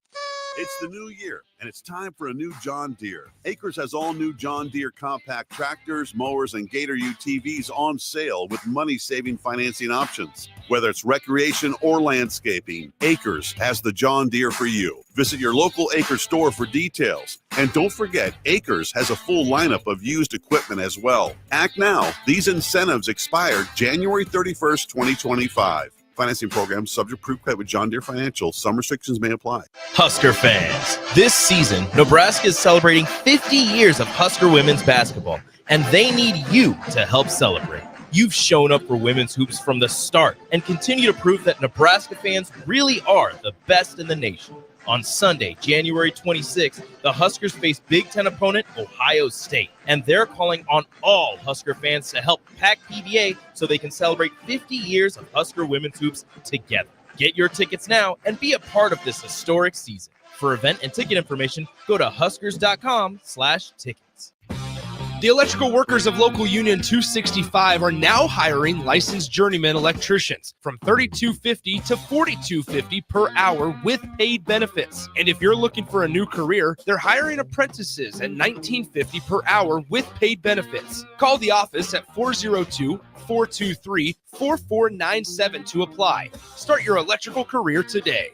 It's the new year, and it's time for a new John Deere. Acres has all new John Deere compact tractors, mowers, and Gator UTVs on sale with money-saving financing options. Whether it's recreation or landscaping, Acres has the John Deere for you. Visit your local Acres store for details. And don't forget, Acres has a full lineup of used equipment as well. Act now. These incentives expire January 31st, 2025. Financing program subject to proof credit with John Deere Financial. Some restrictions may apply. Husker fans, this season, Nebraska is celebrating 50 years of Husker women's basketball, and they need you to help celebrate. You've shown up for women's hoops from the start and continue to prove that Nebraska fans really are the best in the nation. On Sunday, January 26th, the Huskers face Big Ten opponent Ohio State, and they're calling on all Husker fans to help pack PBA so they can celebrate 50 years of Husker women's hoops together. Get your tickets now and be a part of this historic season. For event and ticket information, go to huskers.com/tickets. The electrical workers of Local Union 265 are now hiring licensed journeyman electricians from $32.50 to $42.50 per hour with paid benefits. And if you're looking for a new career, they're hiring apprentices at $19.50 per hour with paid benefits. Call the office at 402-423-4497 to apply. Start your electrical career today.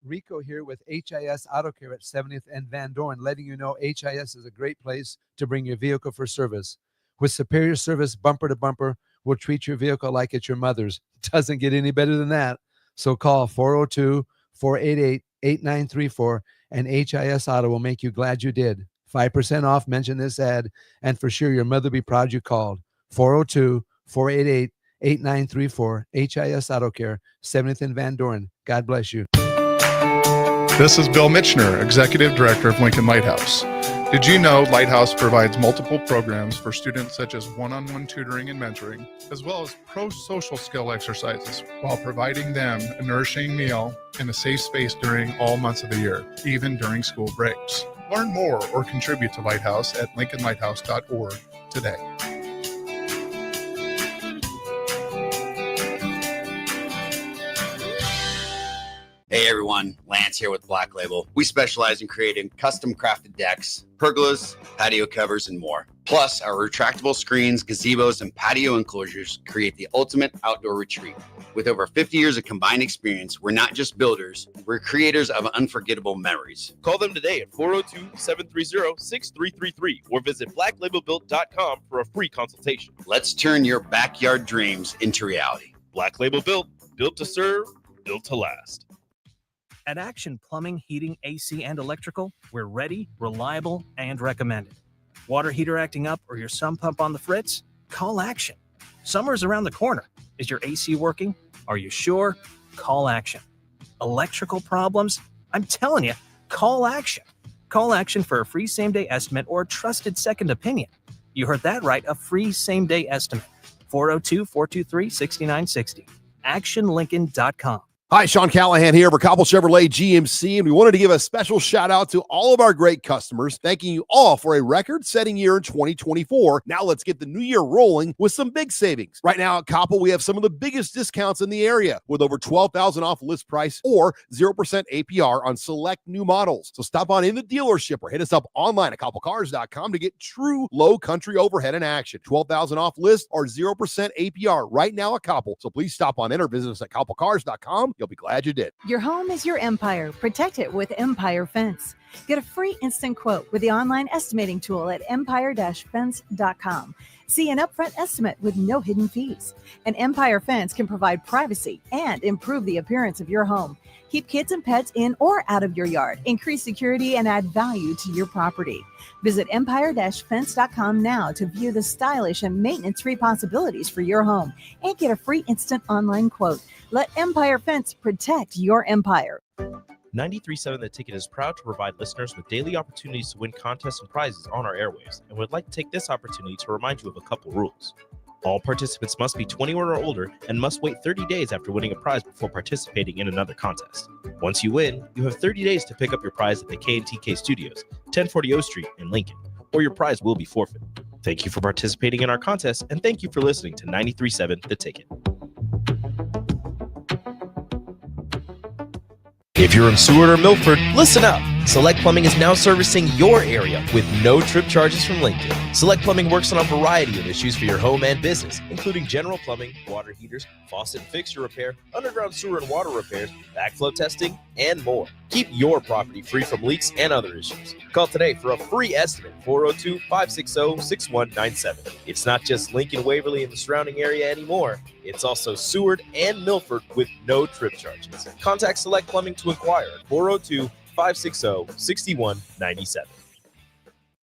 Rico here with HIS Auto Care at 70th and Van Dorn, letting you know HIS is a great place to bring your vehicle for service. With superior service, bumper to bumper, we'll treat your vehicle like it's your mother's. Doesn't get any better than that. So call 402-488-8934 and HIS Auto will make you glad you did. 5% off, mention this ad, and for sure your mother will be proud you called. 402-488-8934, HIS Auto Care, 70th and Van Dorn. God bless you. This is Bill Mitchner, Executive Director of Lincoln Lighthouse. Did you know Lighthouse provides multiple programs for students such as one-on-one tutoring and mentoring, as well as pro-social skill exercises, while providing them a nourishing meal and a safe space during all months of the year, even during school breaks? Learn more or contribute to Lighthouse at lincolnlighthouse.org today. Hey everyone, Lance here with Black Label. We specialize in creating custom crafted decks, pergolas, patio covers, and more. Plus, our retractable screens, gazebos, and patio enclosures create the ultimate outdoor retreat. With over 50 years of combined experience, we're not just builders, we're creators of unforgettable memories. Call them today at 402-730-6333 or visit blacklabelbuilt.com for a free consultation. Let's turn your backyard dreams into reality. Black Label Built, built to serve, built to last. At Action Plumbing, Heating, AC, and Electrical, we're ready, reliable, and recommended. Water heater acting up or your sump pump on the fritz? Call Action. Summer's around the corner. Is your AC working? Are you sure? Call Action. Electrical problems? I'm telling you, call Action. Call Action for a free same-day estimate or a trusted second opinion. You heard that right, a free same-day estimate. 402-423-6960. ActionLincoln.com. Hi, Sean Callahan here for Cobble Chevrolet GMC, and we wanted to give a special shout out to all of our great customers, thanking you all for a record-setting year in 2024. Now let's get the new year rolling with some big savings. Right now at Cobble, we have some of the biggest discounts in the area with over $12,000 off list price or 0% APR on select new models. So stop on in the dealership or hit us up online at cobblecars.com to get true low country overhead in action. $12,000 off list or 0% APR right now at Cobble. So please stop on in or visit us at cobblecars.com. You'll be glad you did. Your home is your empire. Protect it with Empire Fence. Get a free instant quote with the online estimating tool at empire-fence.com. See an upfront estimate with no hidden fees. An Empire Fence can provide privacy and improve the appearance of your home. Keep kids and pets in or out of your yard. Increase security and add value to your property. Visit empire-fence.com now to view the stylish and maintenance-free possibilities for your home and get a free instant online quote. Let Empire Fence protect your empire. 93.7 The Ticket is proud to provide listeners with daily opportunities to win contests and prizes on our airwaves, and would like to take this opportunity to remind you of a couple rules. All participants must be 21 or older and must wait 30 days after winning a prize before participating in another contest. Once you win, you have 30 days to pick up your prize at the K&TK Studios, 1040 O Street in Lincoln, or your prize will be forfeited. Thank you for participating in our contest, and thank you for listening to 93.7 The Ticket. If you're in Seward or Milford, listen up. Select Plumbing is now servicing your area with no trip charges from Lincoln. Select Plumbing works on a variety of issues for your home and business, including general plumbing, water heaters, faucet and fixture repair, underground sewer and water repairs, backflow testing, and more. Keep your property free from leaks and other issues. Call today for a free estimate, 402-560-6197. It's not just Lincoln, Waverly, and the surrounding area anymore. It's also Seward and Milford with no trip charges. Contact Select Plumbing to inquire at 402-560-6197.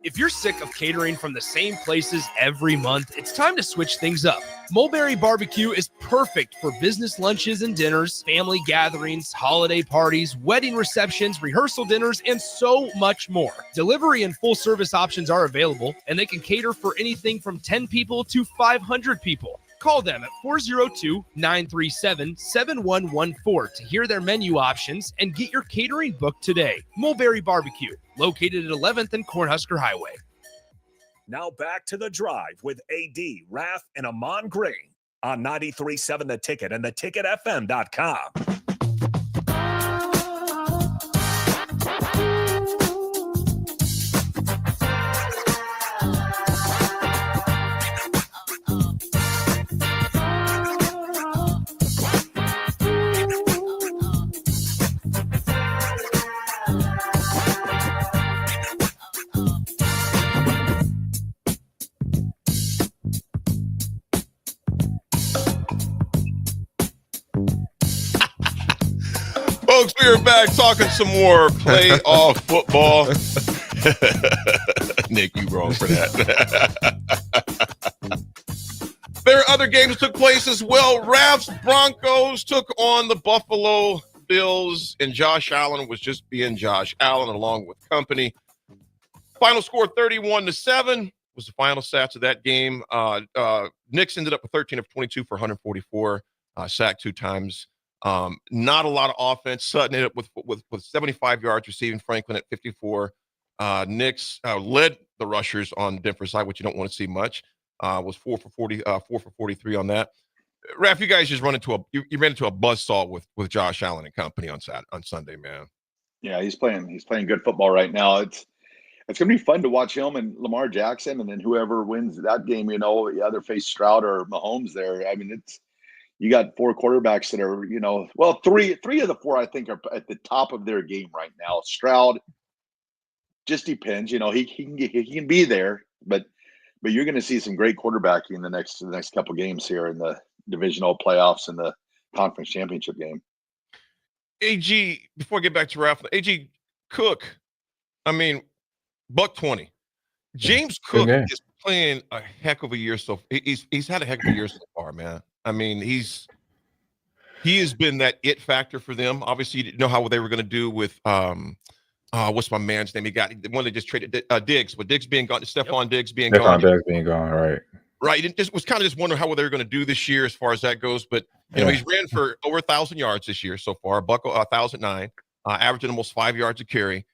If you're sick of catering from the same places every month, it's time to switch things up. Mulberry Barbecue is perfect for business lunches and dinners, family gatherings, holiday parties, wedding receptions, rehearsal dinners, and so much more. Delivery and full service options are available, and they can cater for anything from 10 people to 500 people. Call them at 402-937-7114 to hear their menu options and get your catering booked today. Mulberry Barbecue, located at 11th and Cornhusker Highway. Now back to The Drive with AD, Raff, and Ahman Green on 93.7 The Ticket and theticketfm.com. Folks, we are back talking some more playoff football. Nick, you wrong for that. There are other games that took place as well. Raff's Broncos took on the Buffalo Bills, and Josh Allen was just being Josh Allen along with company. Final score 31-7 was the final stats of that game. Knicks ended up with 13 of 22 for 144, sacked 2 times. Not a lot of offense. Sutton ended up with 75 yards receiving, Franklin at 54. Knicks led the rushers on Denver's side, which you don't want to see much. Was 4 for 43 on that. Raff, you guys just ran into a buzzsaw with Josh Allen and company on Sunday, man. Yeah, he's playing good football right now. It's gonna be fun to watch him and Lamar Jackson, and then whoever wins that game, either face Stroud or Mahomes there. I mean, you got 4 quarterbacks that are, three of the 4 I think are at the top of their game right now. Stroud just depends, he can be there, but you're going to see some great quarterbacking in the next couple games here in the divisional playoffs and the conference championship game. AG, before I get back to Raff, AG Cook, $120. James Cook is playing a heck of a year he's had a heck of a year so far, man. He has been that it factor for them. Obviously, you didn't know how they were going to do with what's my man's name? He got the one they just traded Diggs, with Diggs being gone, Stephon Diggs being gone. Diggs being gone, right? Right. He was kind of just wondering how they were going to do this year as far as that goes. But he's ran for over 1,000 yards this year so far. 1,009, averaging almost 5 yards a carry.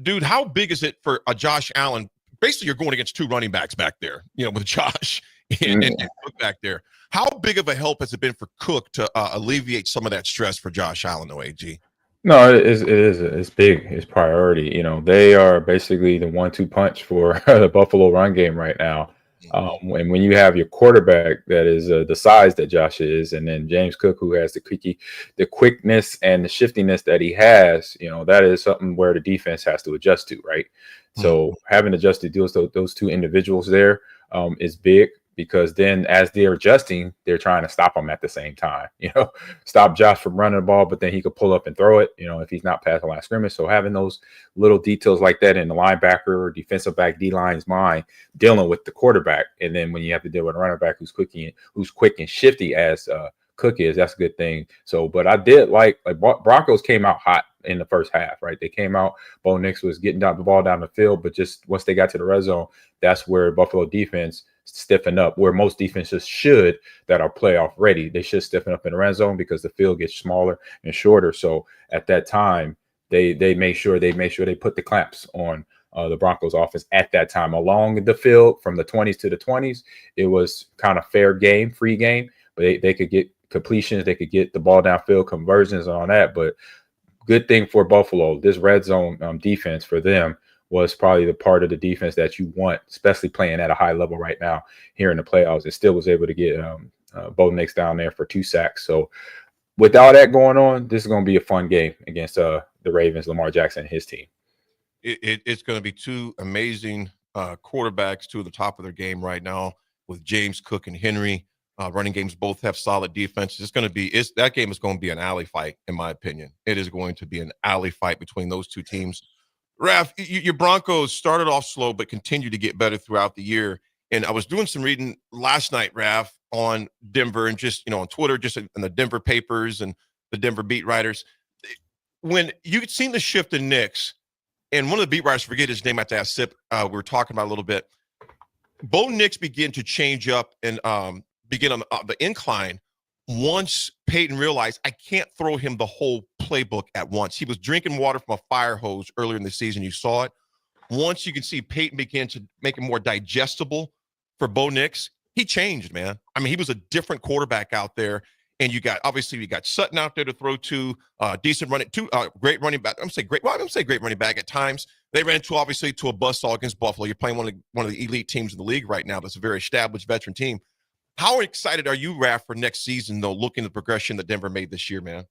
Dude, how big is it for a Josh Allen? Basically, you're going against 2 running backs back there, with Josh and Cook back there. How big of a help has it been for Cook to alleviate some of that stress for Josh Allen, though, AG? No, it is. It's big. It's priority. They are basically the 1-2 punch for the Buffalo run game right now. And when you have your quarterback that is the size that Josh is, and then James Cook, who has the quickness and the shiftiness that he has, that is something where the defense has to adjust to, right? So having adjusted those two individuals there is big, because then as they're adjusting, they're trying to stop them at the same time, stop Josh from running the ball, but then he could pull up and throw it, if he's not past the line of scrimmage. So having those little details like that in the linebacker or defensive back D-line's mind, dealing with the quarterback. And then when you have to deal with a running back who's quick and shifty as Cook is, that's a good thing. So, but I did like Broncos came out hot in the first half, right? They came out, Bo Nix was getting the ball down the field, but just once they got to the red zone, that's where Buffalo defense stiffen up, where most defenses should that are playoff ready. They should stiffen up in the red zone because the field gets smaller and shorter. So at that time, they made sure they put the clamps on the Broncos offense at that time along the field from the 20s to the 20s. It was kind of free game, but they could get completions, they could get the ball downfield conversions and all that. But good thing for Buffalo, this red zone defense for them was probably the part of the defense that you want, especially playing at a high level right now here in the playoffs. It still was able to get Bo Nix down there for 2 sacks. So with all that going on, this is going to be a fun game against the Ravens, Lamar Jackson and his team. It's going to be two amazing quarterbacks, two at the top of their game right now with James Cook and Henry. Running games both have solid defenses. That game is going to be an alley fight, in my opinion. It is going to be an alley fight between those two teams. Raff, your Broncos started off slow but continued to get better throughout the year. And I was doing some reading last night, Raff, on Denver and just, on Twitter, just in the Denver papers and the Denver beat writers. When you'd seen the shift in Nix, and one of the beat writers, forget his name after that sip, we were talking about a little bit, Bo Nix began to change up and begin on the incline once Peyton realized I can't throw him the whole playbook at once. He was drinking water from a fire hose earlier in the season. You saw it. Once you can see Peyton begin to make it more digestible for Bo Nix, he changed, man. I mean, he was a different quarterback out there. And you got Sutton out there to throw to, decent running, great running back. I'm gonna say great running back at times. They ran to a buzzsaw against Buffalo. You're playing one of the elite teams in the league right now. That's a very established veteran team. How excited are you, Raff, for next season, though, looking at the progression that Denver made this year, man?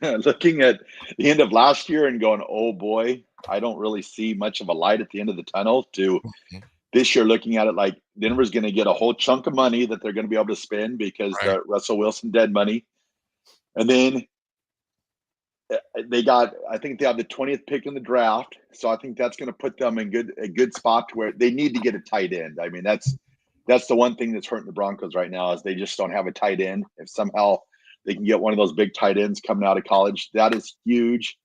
Looking at the end of last year and going, oh boy, I don't really see much of a light at the end of the tunnel, to this year looking at it like Denver's going to get a whole chunk of money that they're going to be able to spend because Russell Wilson dead money. And then I think they have the 20th pick in the draft. So I think that's going to put them in a good spot to where they need to get a tight end. I mean, that's the one thing that's hurting the Broncos right now is they just don't have a tight end. If somehow they can get one of those big tight ends coming out of college, that is huge.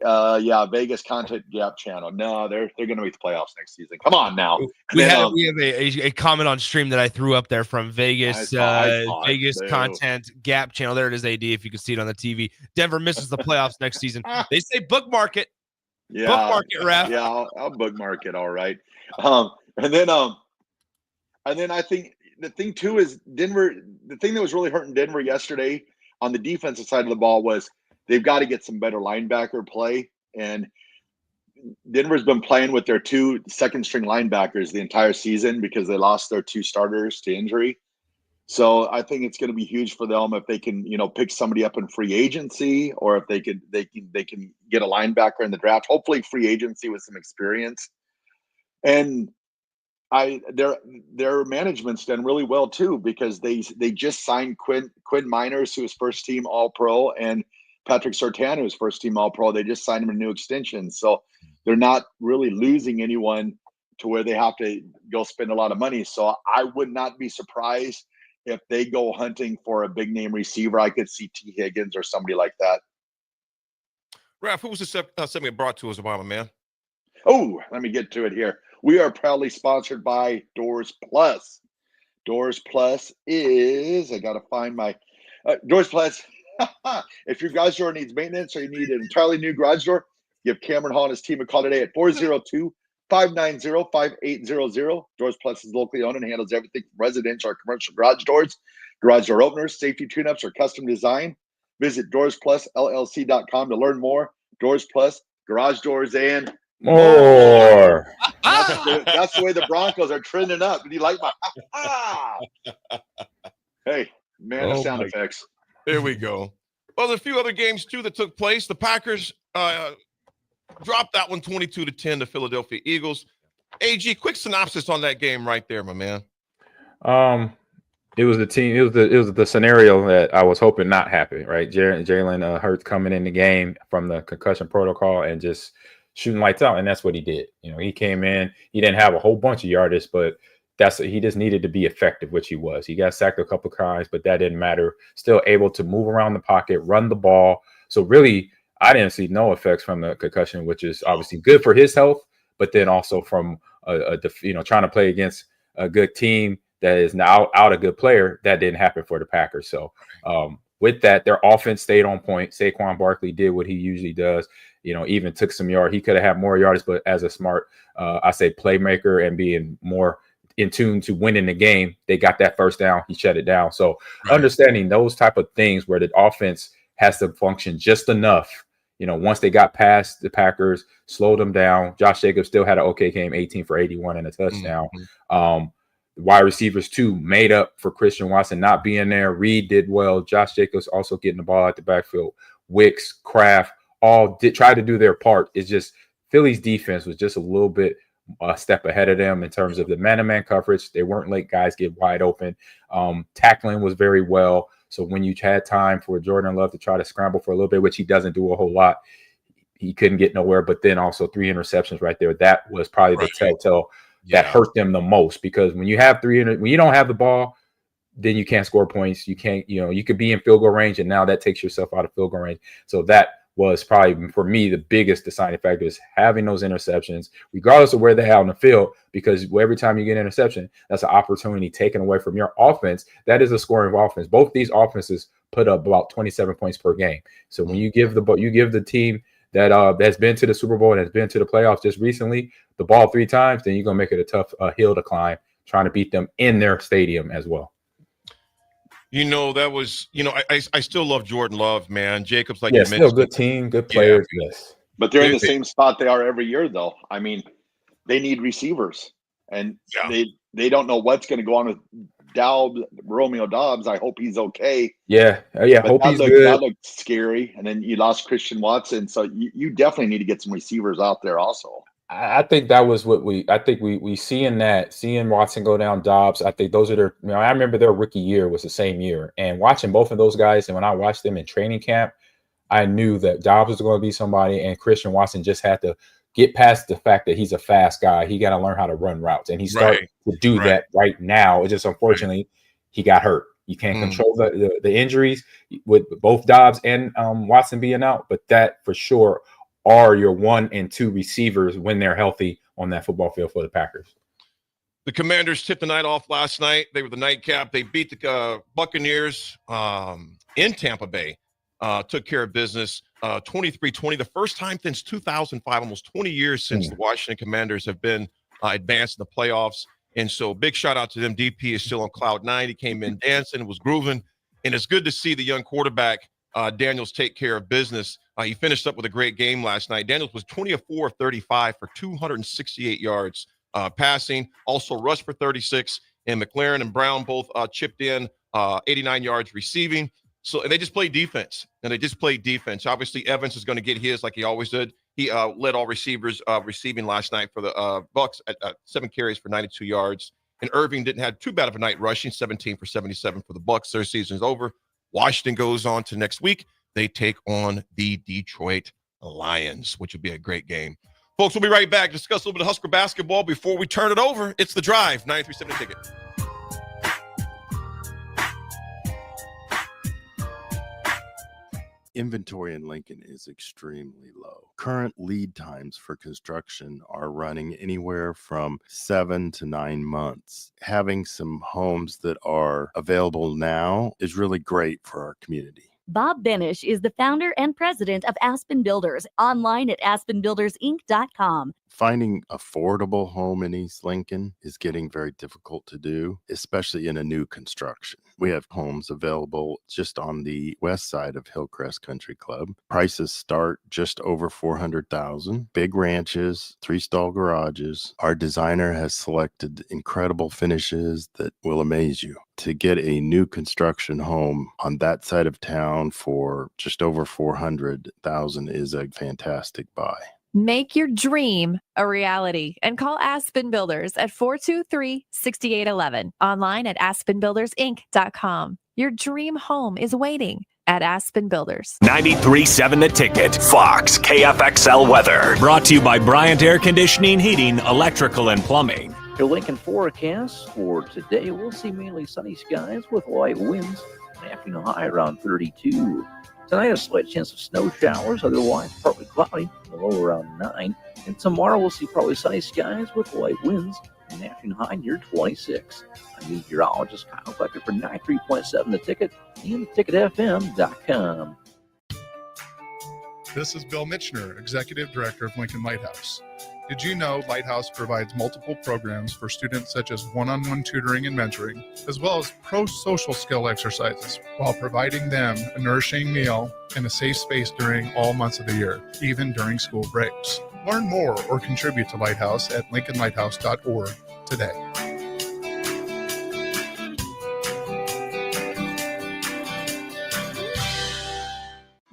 Vegas content gap channel. No, they're going to make the playoffs next season. Come on now. We have a comment on stream that I threw up there from Vegas. Vegas content gap channel. There it is, AD. If you can see it on the TV, Denver misses the playoffs next season. They say bookmark it. Yeah, bookmark it, Raff. Yeah, I'll bookmark it. All right. And then I think the thing too is Denver. The thing that was really hurting Denver yesterday on the defensive side of the ball was they've got to get some better linebacker play. And Denver's been playing with their 2 second-string linebackers the entire season because they lost their 2 starters to injury. So I think it's going to be huge for them if they can, pick somebody up in free agency, or if they can get a linebacker in the draft. Hopefully, free agency with some experience. And their management's done really well too because they just signed Quinn Miners, who was first team All-Pro, and Patrick Surtain, who was first team All-Pro. They just signed him a new extension, so they're not really losing anyone to where they have to go spend a lot of money. So I would not be surprised if they go hunting for a big name receiver. I could see T. Higgins or somebody like that. Raff, who was the segment brought to us, Obama, man? Oh, let me get to it here. We are proudly sponsored by Doors Plus. Doors Plus is, I got to find my Doors Plus. If your garage door needs maintenance or you need an entirely new garage door, give Cameron Hall and his team a call today at 402-590-5800. Doors Plus is locally owned and handles everything from residential or commercial garage doors, garage door openers, safety tune-ups, or custom design. Visit DoorsPlusLLC.com to learn more. Doors Plus, garage doors, and More. That's the way the Broncos are trending up. Do you like my Hey, man, the sound effects. There we go. Well, there's a few other games, too, that took place. The Packers dropped that one 22-10 to Philadelphia Eagles. AG, quick synopsis on that game right there, my man. It was the team. It was the scenario that I was hoping not happen. Right, Jalen Hurts coming in the game from the concussion protocol and just shooting lights out, and that's what he did. He came in. He didn't have a whole bunch of yardage, but he just needed to be effective, which he was. He got sacked a couple of times, but that didn't matter. Still able to move around the pocket, run the ball. So really, I didn't see no effects from the concussion, which is obviously good for his health, but then also from trying to play against a good team that is now out a good player. That didn't happen for the Packers. So with that, their offense stayed on point. Saquon Barkley did what he usually does. Even took some yard. He could have had more yards, but as a smart, playmaker and being more in tune to winning the game, they got that first down. He shut it down. So understanding those type of things where the offense has to function just enough. Once they got past the Packers, slowed them down. Josh Jacobs still had an okay game, 18 for 81 and a touchdown. Wide receivers too made up for Christian Watson not being there. Reed did well. Josh Jacobs also getting the ball at the backfield. Wicks, Kraft, all did try to do their part. It's just Philly's defense was just a little bit a step ahead of them in terms of the man-to-man coverage. They weren't letting guys get wide open. Tackling was very well. So when you had time for Jordan Love to try to scramble for a little bit, which he doesn't do a whole lot, he couldn't get nowhere. But then also 3 interceptions right there. That was probably the telltale that hurt them the most, because when you have when you don't have the ball, then you can't score points. You can't, you could be in field goal range, and now that takes yourself out of field goal range. So that was probably for me the biggest deciding factor, is having those interceptions, regardless of where they're out on the field, because every time you get an interception, that's an opportunity taken away from your offense. That is a scoring offense. Both these offenses put up about 27 points per game. So when you give the team that that's been to the Super Bowl and has been to the playoffs just recently the ball 3 times, then you're gonna make it a tough hill to climb trying to beat them in their stadium as well. That was, I still love Jordan Love, man. Jacobs, like you mentioned, still a good team, good players. Yes, but they're in the same spot they are every year, though. I mean, they need receivers, and they don't know what's going to go on with Romeo Dobbs. I hope he's okay. Yeah. Hope he's good. That looked scary. And then you lost Christian Watson, so you definitely need to get some receivers out there also. I think that was what we seeing Watson go down, Dobbs. I think those are their, I remember their rookie year was the same year, and watching both of those guys. And when I watched them in training camp, I knew that Dobbs was going to be somebody, and Christian Watson just had to get past the fact that he's a fast guy. He got to learn how to run routes, and he's starting to do that right now. It's just unfortunately he got hurt. You can't control the injuries with both Dobbs and Watson being out, but that for sure are your 1 and 2 receivers when they're healthy on that football field for the Packers. The Commanders tipped the night off last night. They were the nightcap. They beat the Buccaneers in Tampa Bay. Took care of business 23-20. The first time since 2005, almost 20 years since the Washington Commanders have been advanced in the playoffs. And so big shout out to them. DP is still on cloud 9. He came in dancing, was grooving. And it's good to see the young quarterback Daniels take care of business. He finished up with a great game last night. Daniels was 20 of 4 of 35 for 268 yards passing, also rushed for 36. And McLaren and Brown both chipped in 89 yards receiving. So and they just played defense. Obviously, Evans is going to get his like he always did. He led all receivers receiving last night for the Bucks at 7 carries for 92 yards. And Irving didn't have too bad of a night rushing, 17 for 77 for the Bucks. Their season is over. Washington goes on to next week. They take on the Detroit Lions, which will be a great game. Folks, we'll be right back. Discuss a little bit of Husker basketball before we turn it over. It's The Drive, 93.7 The Ticket. Inventory in Lincoln is extremely low. Current lead times for construction are running anywhere from 7 to 9 months. Having some homes that are available now is really great for our community. Bob Benish is the founder and president of Aspen Builders, online at aspenbuildersinc.com. Finding affordable home in East Lincoln is getting very difficult to do, especially in a new construction. We have homes available just on the west side of Hillcrest Country Club. Prices start just over $400,000. Big ranches, 3-stall garages. Our designer has selected incredible finishes that will amaze you. To get a new construction home on that side of town for just over $400,000 is a fantastic buy. Make your dream a reality and call Aspen Builders at 423-6811. Online at aspenbuildersinc.com. Your dream home is waiting at Aspen Builders. 93.7 The Ticket, Fox, KFXL weather. Brought to you by Bryant Air Conditioning, Heating, Electrical, and Plumbing. Your Lincoln forecast for today, we'll see mainly sunny skies with light winds. Afternoon high around 32. Tonight, a slight chance of snow showers, otherwise partly cloudy, the low around 9. And tomorrow, we'll see probably sunny skies with light winds, and afternoon high near 26. I'm meteorologist Kyle Becker for 93.7 The Ticket and ticketfm.com. This is Bill Mitchner, Executive Director of Lincoln Lighthouse. Did you know Lighthouse provides multiple programs for students such as one-on-one tutoring and mentoring, as well as pro-social skill exercises, while providing them a nourishing meal and a safe space during all months of the year, even during school breaks? Learn more or contribute to Lighthouse at lincolnlighthouse.org today.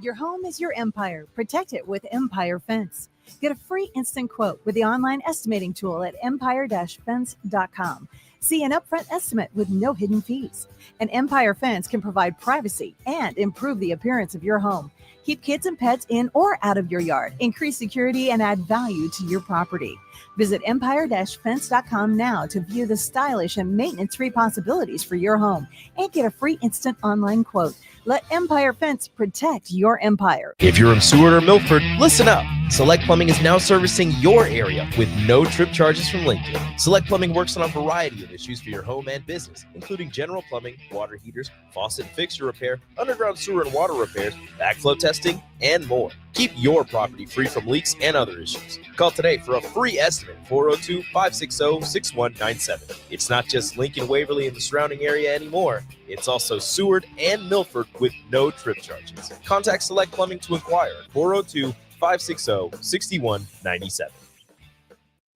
Your home is your empire. Protect it with Empire Fence. Get a free instant quote with the online estimating tool at empire-fence.com. See an upfront estimate with no hidden fees. An Empire Fence can provide privacy and improve the appearance of your home. Keep kids and pets in or out of your yard. Increase security and add value to your property. Visit empire-fence.com now to view the stylish and maintenance-free possibilities for your home and get a free instant online quote. Let Empire Fence protect your empire. If you're in Seward or Milford, listen up. Select Plumbing is now servicing your area with no trip charges from Lincoln. Select Plumbing works on a variety of issues for your home and business, including general plumbing, water heaters, faucet and fixture repair, underground sewer and water repairs, backflow testing, and more. Keep your property free from leaks and other issues. Call today for a free estimate, 402-560-6197. It's not just Lincoln, Waverly, and the surrounding area anymore. It's also Seward and Milford with no trip charges. Contact Select Plumbing to inquire at 402-560-6197.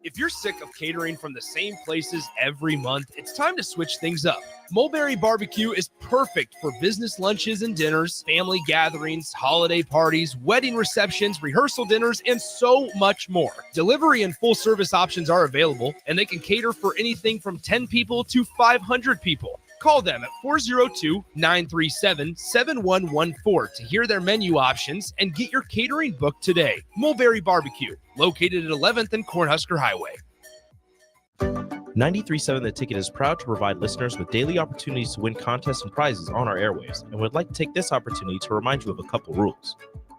If you're sick of catering from the same places every month, it's time to switch things up. Mulberry Barbecue is perfect for business lunches and dinners, family gatherings, holiday parties, wedding receptions, rehearsal dinners, and so much more. Delivery and full service options are available, and they can cater for anything from 10 people to 500 people. Call them at 402-937-7114 to hear their menu options and get your catering booked today. Mulberry Barbecue, located at 11th and Cornhusker Highway. 93.7 The Ticket is proud to provide listeners with daily opportunities to win contests and prizes on our airwaves, and would like to take this opportunity to remind you of a couple rules.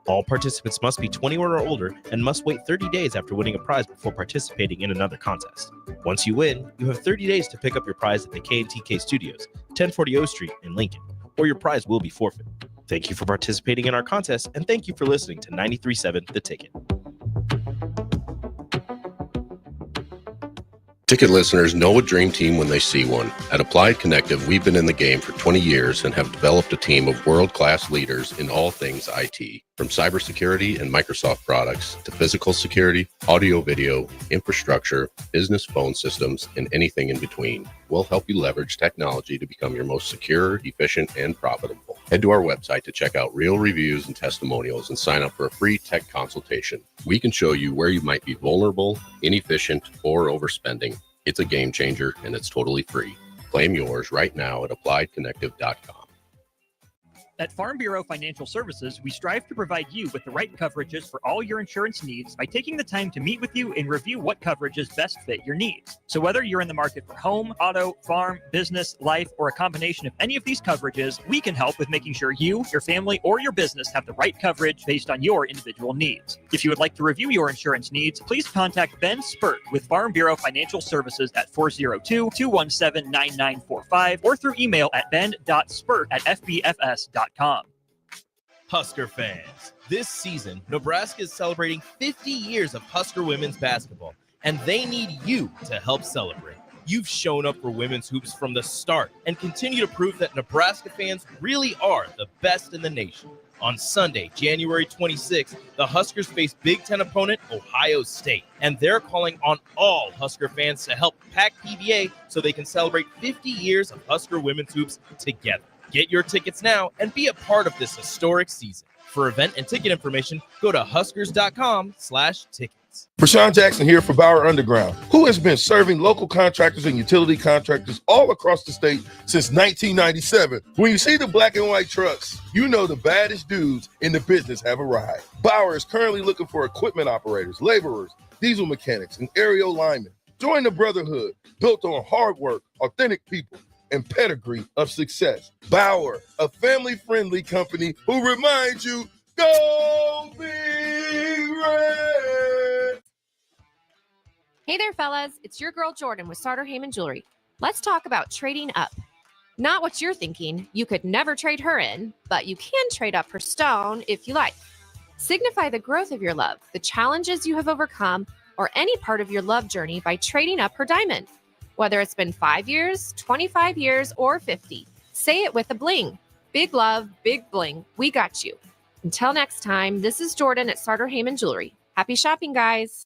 All participants must be 21 or older and must wait 30 days after winning a prize before participating in another contest. Once you win, you have 30 days to pick up your prize at the K&TK Studios, 1040 O Street in Lincoln, or your prize will be forfeit. Thank you for participating in our contest, and thank you for listening to 93.7 The Ticket. Ticket listeners know a dream team when they see one. At Applied Connective, we've been in the game for 20 years and have developed a team of world-class leaders in all things IT. From cybersecurity and Microsoft products to physical security, audio-video, infrastructure, business phone systems, and anything in between. We'll help you leverage technology to become your most secure, efficient, and profitable. Head to our website to check out real reviews and testimonials and sign up for a free tech consultation. We can show you where you might be vulnerable, inefficient, or overspending. It's a game changer, and it's totally free. Claim yours right now at appliedconnective.com. At Farm Bureau Financial Services, we strive to provide you with the right coverages for all your insurance needs by taking the time to meet with you and review what coverages best fit your needs. So whether you're in the market for home, auto, farm, business, life, or a combination of any of these coverages, we can help with making sure you, your family, or your business have the right coverage based on your individual needs. If you would like to review your insurance needs, please contact Ben Spurt with Farm Bureau Financial Services at 402-217-9945 or through email at ben.spurt@fbfs.com. Husker fans, this season, Nebraska is celebrating 50 years of Husker women's basketball, and they need you to help celebrate. You've shown up for women's hoops from the start and continue to prove that Nebraska fans really are the best in the nation. On Sunday, January 26th, the Huskers face Big Ten opponent Ohio State, and they're calling on all Husker fans to help pack PVA so they can celebrate 50 years of Husker women's hoops together. Get your tickets now and be a part of this historic season. For event and ticket information, go to huskers.com/tickets. Rashawn Jackson here for Bauer Underground, who has been serving local contractors and utility contractors all across the state since 1997. When you see the black and white trucks, you know the baddest dudes in the business have arrived. Bauer is currently looking for equipment operators, laborers, diesel mechanics, and aerial linemen. Join the brotherhood built on hard work, authentic people, and pedigree of success. Bauer, a family-friendly company who reminds you, go Big Red! Hey there, fellas. It's your girl Jordan with Sartor Heyman Jewelry. Let's talk about trading up. Not what you're thinking. You could never trade her in, but you can trade up her stone if you like. Signify the growth of your love, the challenges you have overcome, or any part of your love journey by trading up her diamond. Whether it's been 5 years, 25 years, or 50, say it with a bling. Big love, big bling. We got you. Until next time, this is Jordan at Sartor Heyman Jewelry. Happy shopping, guys.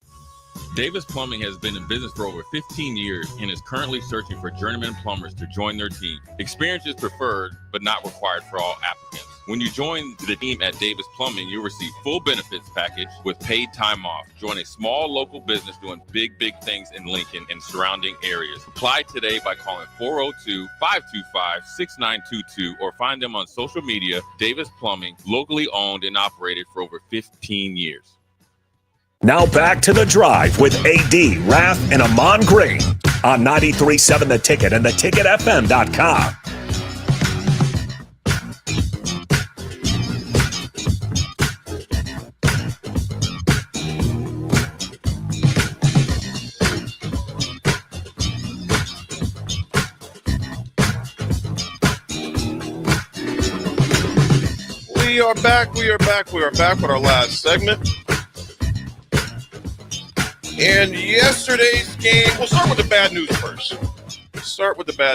Davis Plumbing has been in business for over 15 years and is currently searching for journeyman plumbers to join their team. Experience is preferred, but not required for all applicants. When you join the team at Davis Plumbing, you'll receive full benefits package with paid time off. Join a small local business doing big things in Lincoln and surrounding areas. Apply today by calling 402-525-6922 or find them on social media. Davis Plumbing, locally owned and operated for over 15 years. Now back to The Drive with AD, Raff, and Ahman Green on 93.7 The Ticket and theticketfm.com. We are back with our last segment. And yesterday's game, we'll start with the bad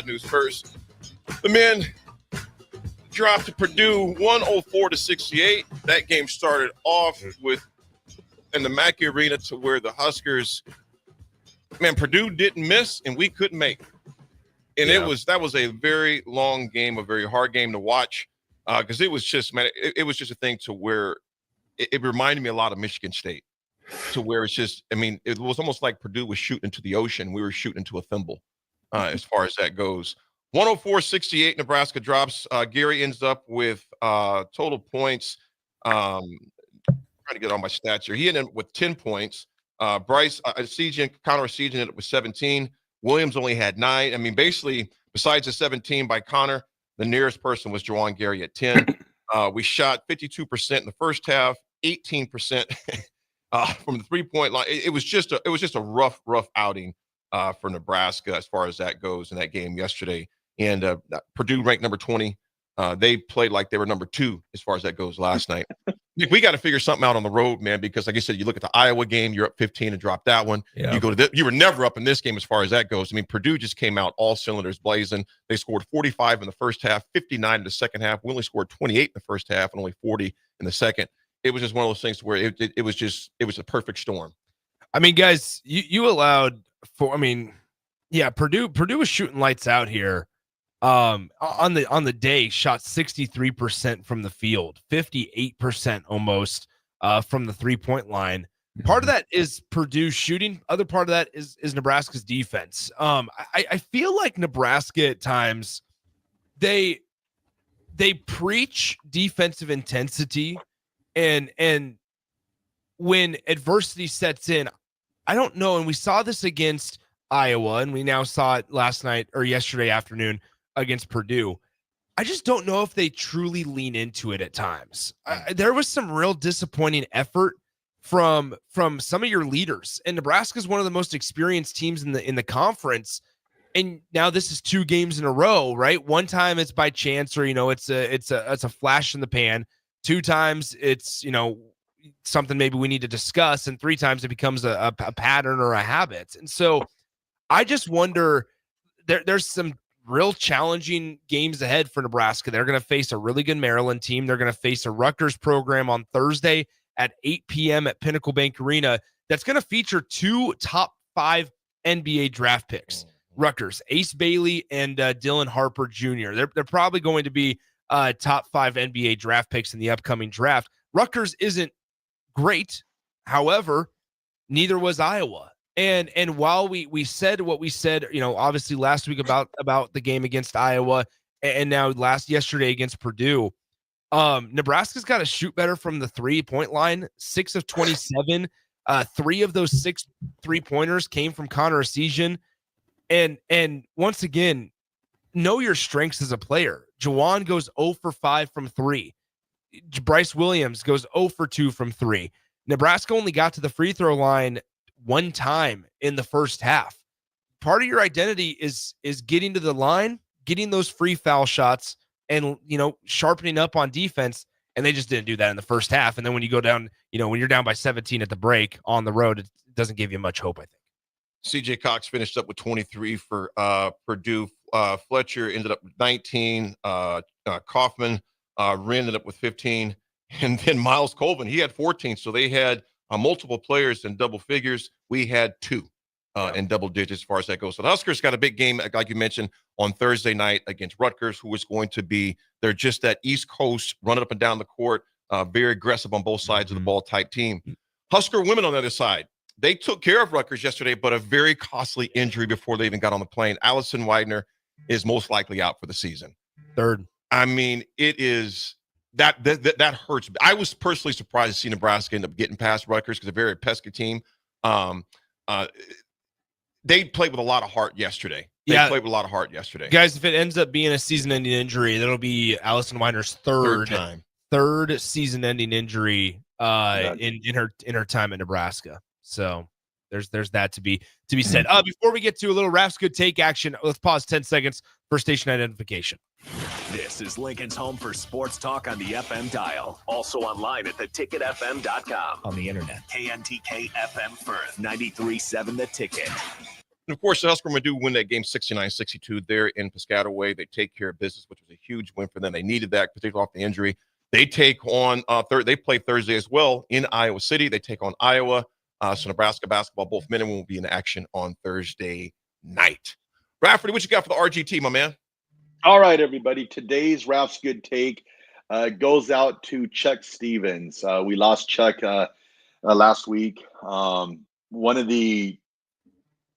news first. The men dropped to Purdue 104-68. That game started off in the Mackey Arena to where the Huskers, Purdue didn't miss and we couldn't make. And that was a very long game, a very hard game to watch because it was just a thing to where it reminded me a lot of Michigan State. To where it's just, it was almost like Purdue was shooting into the ocean. We were shooting into a thimble as far as that goes. 104-68, Nebraska drops. Gary ends up with total points. Trying to get all my stats here. He ended up with 10 points. Bryce Connor Sejan ended up with 17. Williams only had 9. Basically, besides the 17 by Connor, the nearest person was Juwan Gary at 10. We shot 52% in the first half, 18% from the 3-point line. It was just a rough outing for Nebraska as far as that goes in that game yesterday. And Purdue ranked number 20. They played like they were number 2 as far as that goes last night. We got to figure something out on the road, man, because like I said, you look at the Iowa game, you're up 15 and drop that one. Yeah. You were never up in this game as far as that goes. Purdue just came out all cylinders blazing. They scored 45 in the first half, 59 in the second half. We only scored 28 in the first half and only 40 in the second. It was just one of those things where it was a perfect storm. Guys, you allowed for, Purdue was shooting lights out here. On the day, shot 63% from the field, 58% almost from the 3-point line. Part of that is Purdue shooting. Other part of that is Nebraska's defense. I feel like Nebraska at times they preach defensive intensity. And when adversity sets in, I don't know. And we saw this against Iowa, and we now saw it last night or yesterday afternoon against Purdue. I just don't know if they truly lean into it at times. There was some real disappointing effort from some of your leaders, and Nebraska is one of the most experienced teams in the conference. And now this is 2 games in a row, right? One time it's by chance, or it's a flash in the pan. 2 times it's something maybe we need to discuss, and 3 times it becomes a pattern or a habit. And so I just wonder there's some real challenging games ahead for Nebraska. They're going to face a really good Maryland team. They're going to face a Rutgers program on Thursday at 8 p.m. at Pinnacle Bank Arena. That's going to feature 2 top 5 NBA draft picks. Rutgers, Ace Bailey and Dylan Harper Jr. They're probably going to be top 5 NBA draft picks in the upcoming draft. Rutgers isn't great. However, neither was Iowa. And while we said what we said, obviously last week about the game against Iowa and now yesterday against Purdue, Nebraska's got to shoot better from the 3-point line. 6 of 27. 3 of those 6 3-pointers came from Connor Essegian. And once again, know your strengths as a player. Jawan goes 0 for 5 from 3. Bryce Williams goes 0 for 2 from 3. Nebraska only got to the free throw line 1 time in the first half. Part of your identity is getting to the line, getting those free foul shots, and sharpening up on defense. And they just didn't do that in the first half. And then when you go down, when you're down by 17 at the break on the road, it doesn't give you much hope, I think. CJ Cox finished up with 23 for Purdue. Fletcher ended up with 19. Kaufman ended up with 15. And then Miles Colvin, he had 14. So they had multiple players in double figures. We had 2 in double digits as far as that goes. So the Huskers got a big game, like you mentioned, on Thursday night against Rutgers, who is going to be, they're just that East Coast running up and down the court, very aggressive on both sides of the ball type team. Husker women on the other side, they took care of Rutgers yesterday, but a very costly injury before they even got on the plane. Allison Widener is most likely out for the season. Third. I mean, it is that hurts. I was personally surprised to see Nebraska end up getting past Rutgers because they're a very pesky team. They played with a lot of heart yesterday. Guys, if it ends up being a season-ending injury, that'll be Allison Widener's third season-ending injury in her time at Nebraska. So there's that to be said. Before we get to a little Raff's Good Take action, let's pause 10 seconds for station identification. This is Lincoln's home for sports talk on the FM dial. Also online at theticketfm.com. On the internet. KNTK FM Firth, 93.7 The Ticket. And of course, the Husker do win that game 69-62 there in Piscataway. They take care of business, which was a huge win for them. They needed that, particularly off the injury. They take on they play Thursday as well in Iowa City. They take on Iowa. So Nebraska basketball, both men and women, will be in action on Thursday night. Rafferty, what you got for the RGT, my man? All right, everybody. Today's Raff's Good Take goes out to Chuck Stevens. We lost Chuck last week. One of the,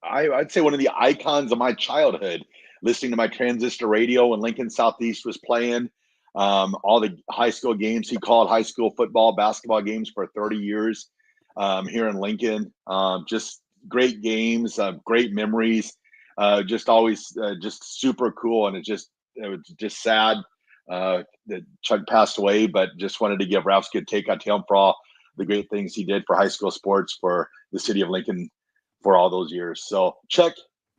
I'd say one of the icons of my childhood, listening to my transistor radio when Lincoln Southeast was playing. All the high school games. He called high school football, basketball games for 30 years here in Lincoln. Just great games, great memories. Just always just super cool. And it was just sad that Chuck passed away, but just wanted to give Raff's Good Take on him for all the great things he did for high school sports for the city of Lincoln for all those years. So Chuck,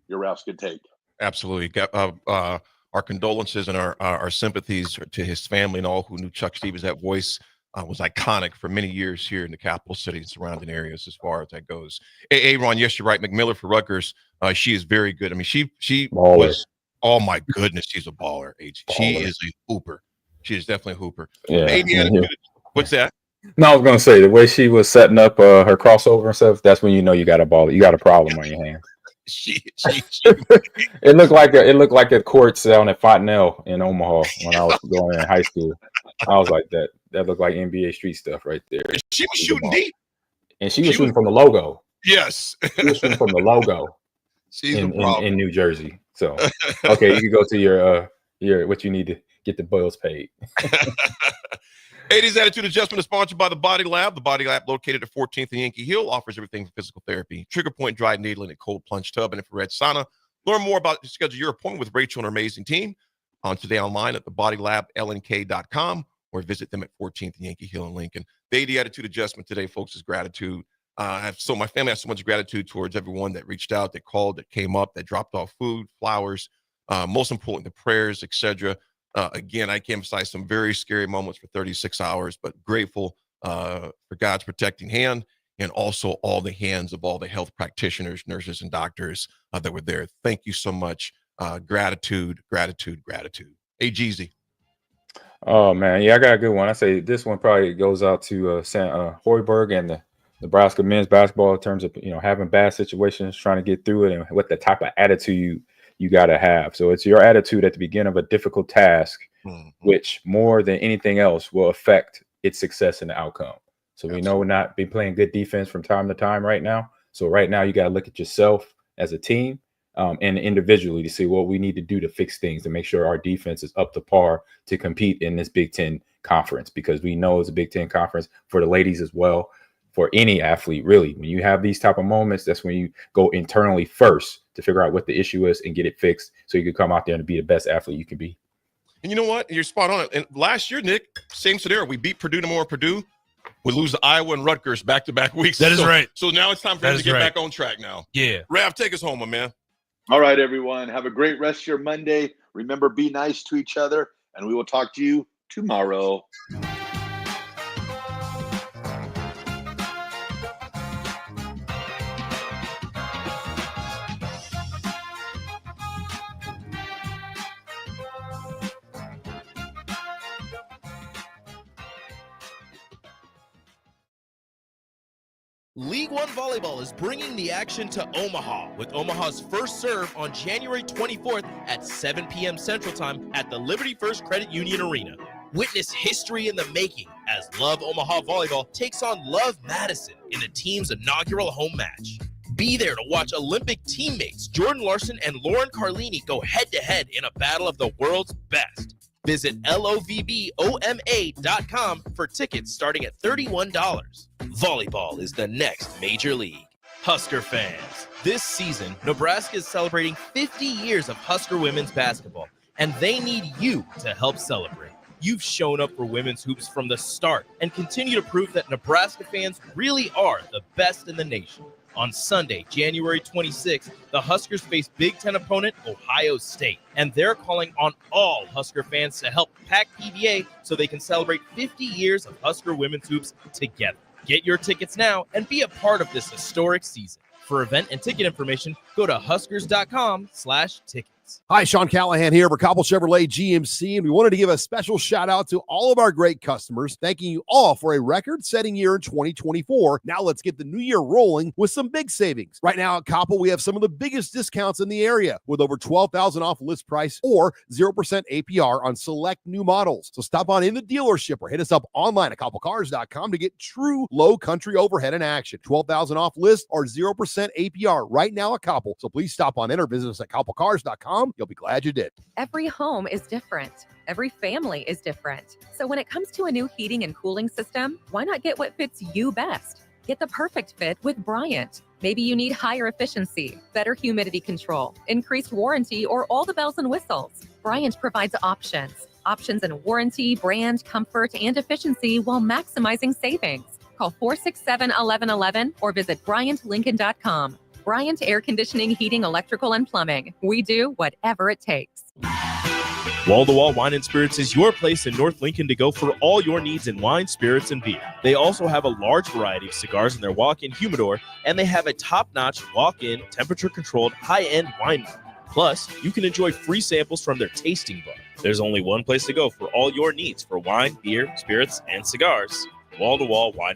your Raff's Good Take. Absolutely. Our condolences and our sympathies to his family and all who knew Chuck Stevens. That voice was iconic for many years here in the capital city and surrounding areas as far as that goes. Ron, yes, you're right. McMillan for Rutgers, she is very good. I mean, she was, oh my goodness, she's a baller. She is a hooper. She is definitely a hooper. Yeah. What's that? No, I was gonna say the way she was setting up her crossover and stuff. That's when you know you got a ball. You got a problem on your hands. It looked like a court down at Fontenelle in Omaha when I was going in high school. I was like that. That looked like NBA street stuff right there. She was shooting deep, and she was shooting from the logo. Yes, she was shooting from the logo. She's in New Jersey. So okay, you can go to your what you need to get the bills paid. 80s Attitude Adjustment is sponsored by the Body Lab. The Body Lab, located at 14th and Yankee Hill, offers everything from physical therapy, trigger point dry needling, and cold plunge tub and infrared sauna. Learn more about schedule your appointment with Rachel and her amazing team on today online at thebodylablnk.com or visit them at 14th and Yankee Hill in Lincoln. The 80 Attitude Adjustment today, folks, is gratitude. My family has so much gratitude towards everyone that reached out, that called, that came up, that dropped off food, flowers, most important, the prayers, etc. Again, I can emphasize some very scary moments for 36 hours, but grateful for God's protecting hand and also all the hands of all the health practitioners, nurses, and doctors that were there. Thank you so much Gratitude. Hey, Jeezy. Oh man, yeah, I got a good one. I say this one probably goes out to Hoiberg and the Nebraska men's basketball in terms of having bad situations, trying to get through it, and what the type of attitude you got to have. So it's your attitude at the beginning of a difficult task, which more than anything else will affect its success and the outcome. So we know we're not been playing good defense from time to time right now. So right now you got to look at yourself as a team and individually to see what we need to do to fix things to make sure our defense is up to par to compete in this Big Ten conference, because we know it's a Big Ten conference for the ladies as well, for any athlete, really. When you have these type of moments, that's when you go internally first to figure out what the issue is and get it fixed so you can come out there and be the best athlete you can be. And you know what? You're spot on. And last year, Nick, same scenario. We beat Purdue tomorrow. Purdue. We lose to Iowa and Rutgers back-to-back weeks. That is right. So now it's time for him to get back on track now. Yeah. Raff, take us home, my man. All right, everyone. Have a great rest of your Monday. Remember, be nice to each other, and we will talk to you tomorrow. League One Volleyball is bringing the action to Omaha with Omaha's first serve on January 24th at 7 p.m. Central Time at the Liberty First Credit Union Arena. Witness history in the making as Love Omaha Volleyball takes on Love Madison in the team's inaugural home match. Be there to watch Olympic teammates Jordan Larson and Lauren Carlini go head-to-head in a battle of the world's best. Visit lovboma.com for tickets starting at $31. Volleyball is the next major league. Husker fans, this season, Nebraska is celebrating 50 years of Husker women's basketball, and they need you to help celebrate. You've shown up for women's hoops from the start and continue to prove that Nebraska fans really are the best in the nation. On Sunday, January 26th, the Huskers face Big Ten opponent Ohio State, and they're calling on all Husker fans to help pack PVA so they can celebrate 50 years of Husker women's hoops together. Get your tickets now and be a part of this historic season. For event and ticket information, go to huskers.com/tickets. Hi, Sean Callahan here for Cobble Chevrolet GMC, and we wanted to give a special shout out to all of our great customers, thanking you all for a record-setting year in 2024. Now let's get the new year rolling with some big savings. Right now at Cobble, we have some of the biggest discounts in the area with over $12,000 off list price or 0% APR on select new models. So stop on in the dealership or hit us up online at cobblecars.com to get true low country overhead in action. $12,000 off list or 0% APR right now at Cobble. So please stop on in or visit us at cobblecars.com. You'll be glad you did. Every home is different. Every family is different. So when it comes to a new heating and cooling system, why not get what fits you best? Get the perfect fit with Bryant. Maybe you need higher efficiency, better humidity control, increased warranty, or all the bells and whistles. Bryant provides options in warranty, brand, comfort, and efficiency while maximizing savings. Call 467-1111 or visit BryantLincoln.com. Bryant Air Conditioning, Heating, Electrical, and Plumbing. We do whatever it takes. Wall to Wall Wine and Spirits is your place in North Lincoln to go for all your needs in wine, spirits, and beer. They also have a large variety of cigars in their walk-in humidor, and they have a top-notch walk-in, temperature-controlled, high-end wine room. Plus, you can enjoy free samples from their tasting bar. There's only one place to go for all your needs for wine, beer, spirits, and cigars. Wall to Wall Wine.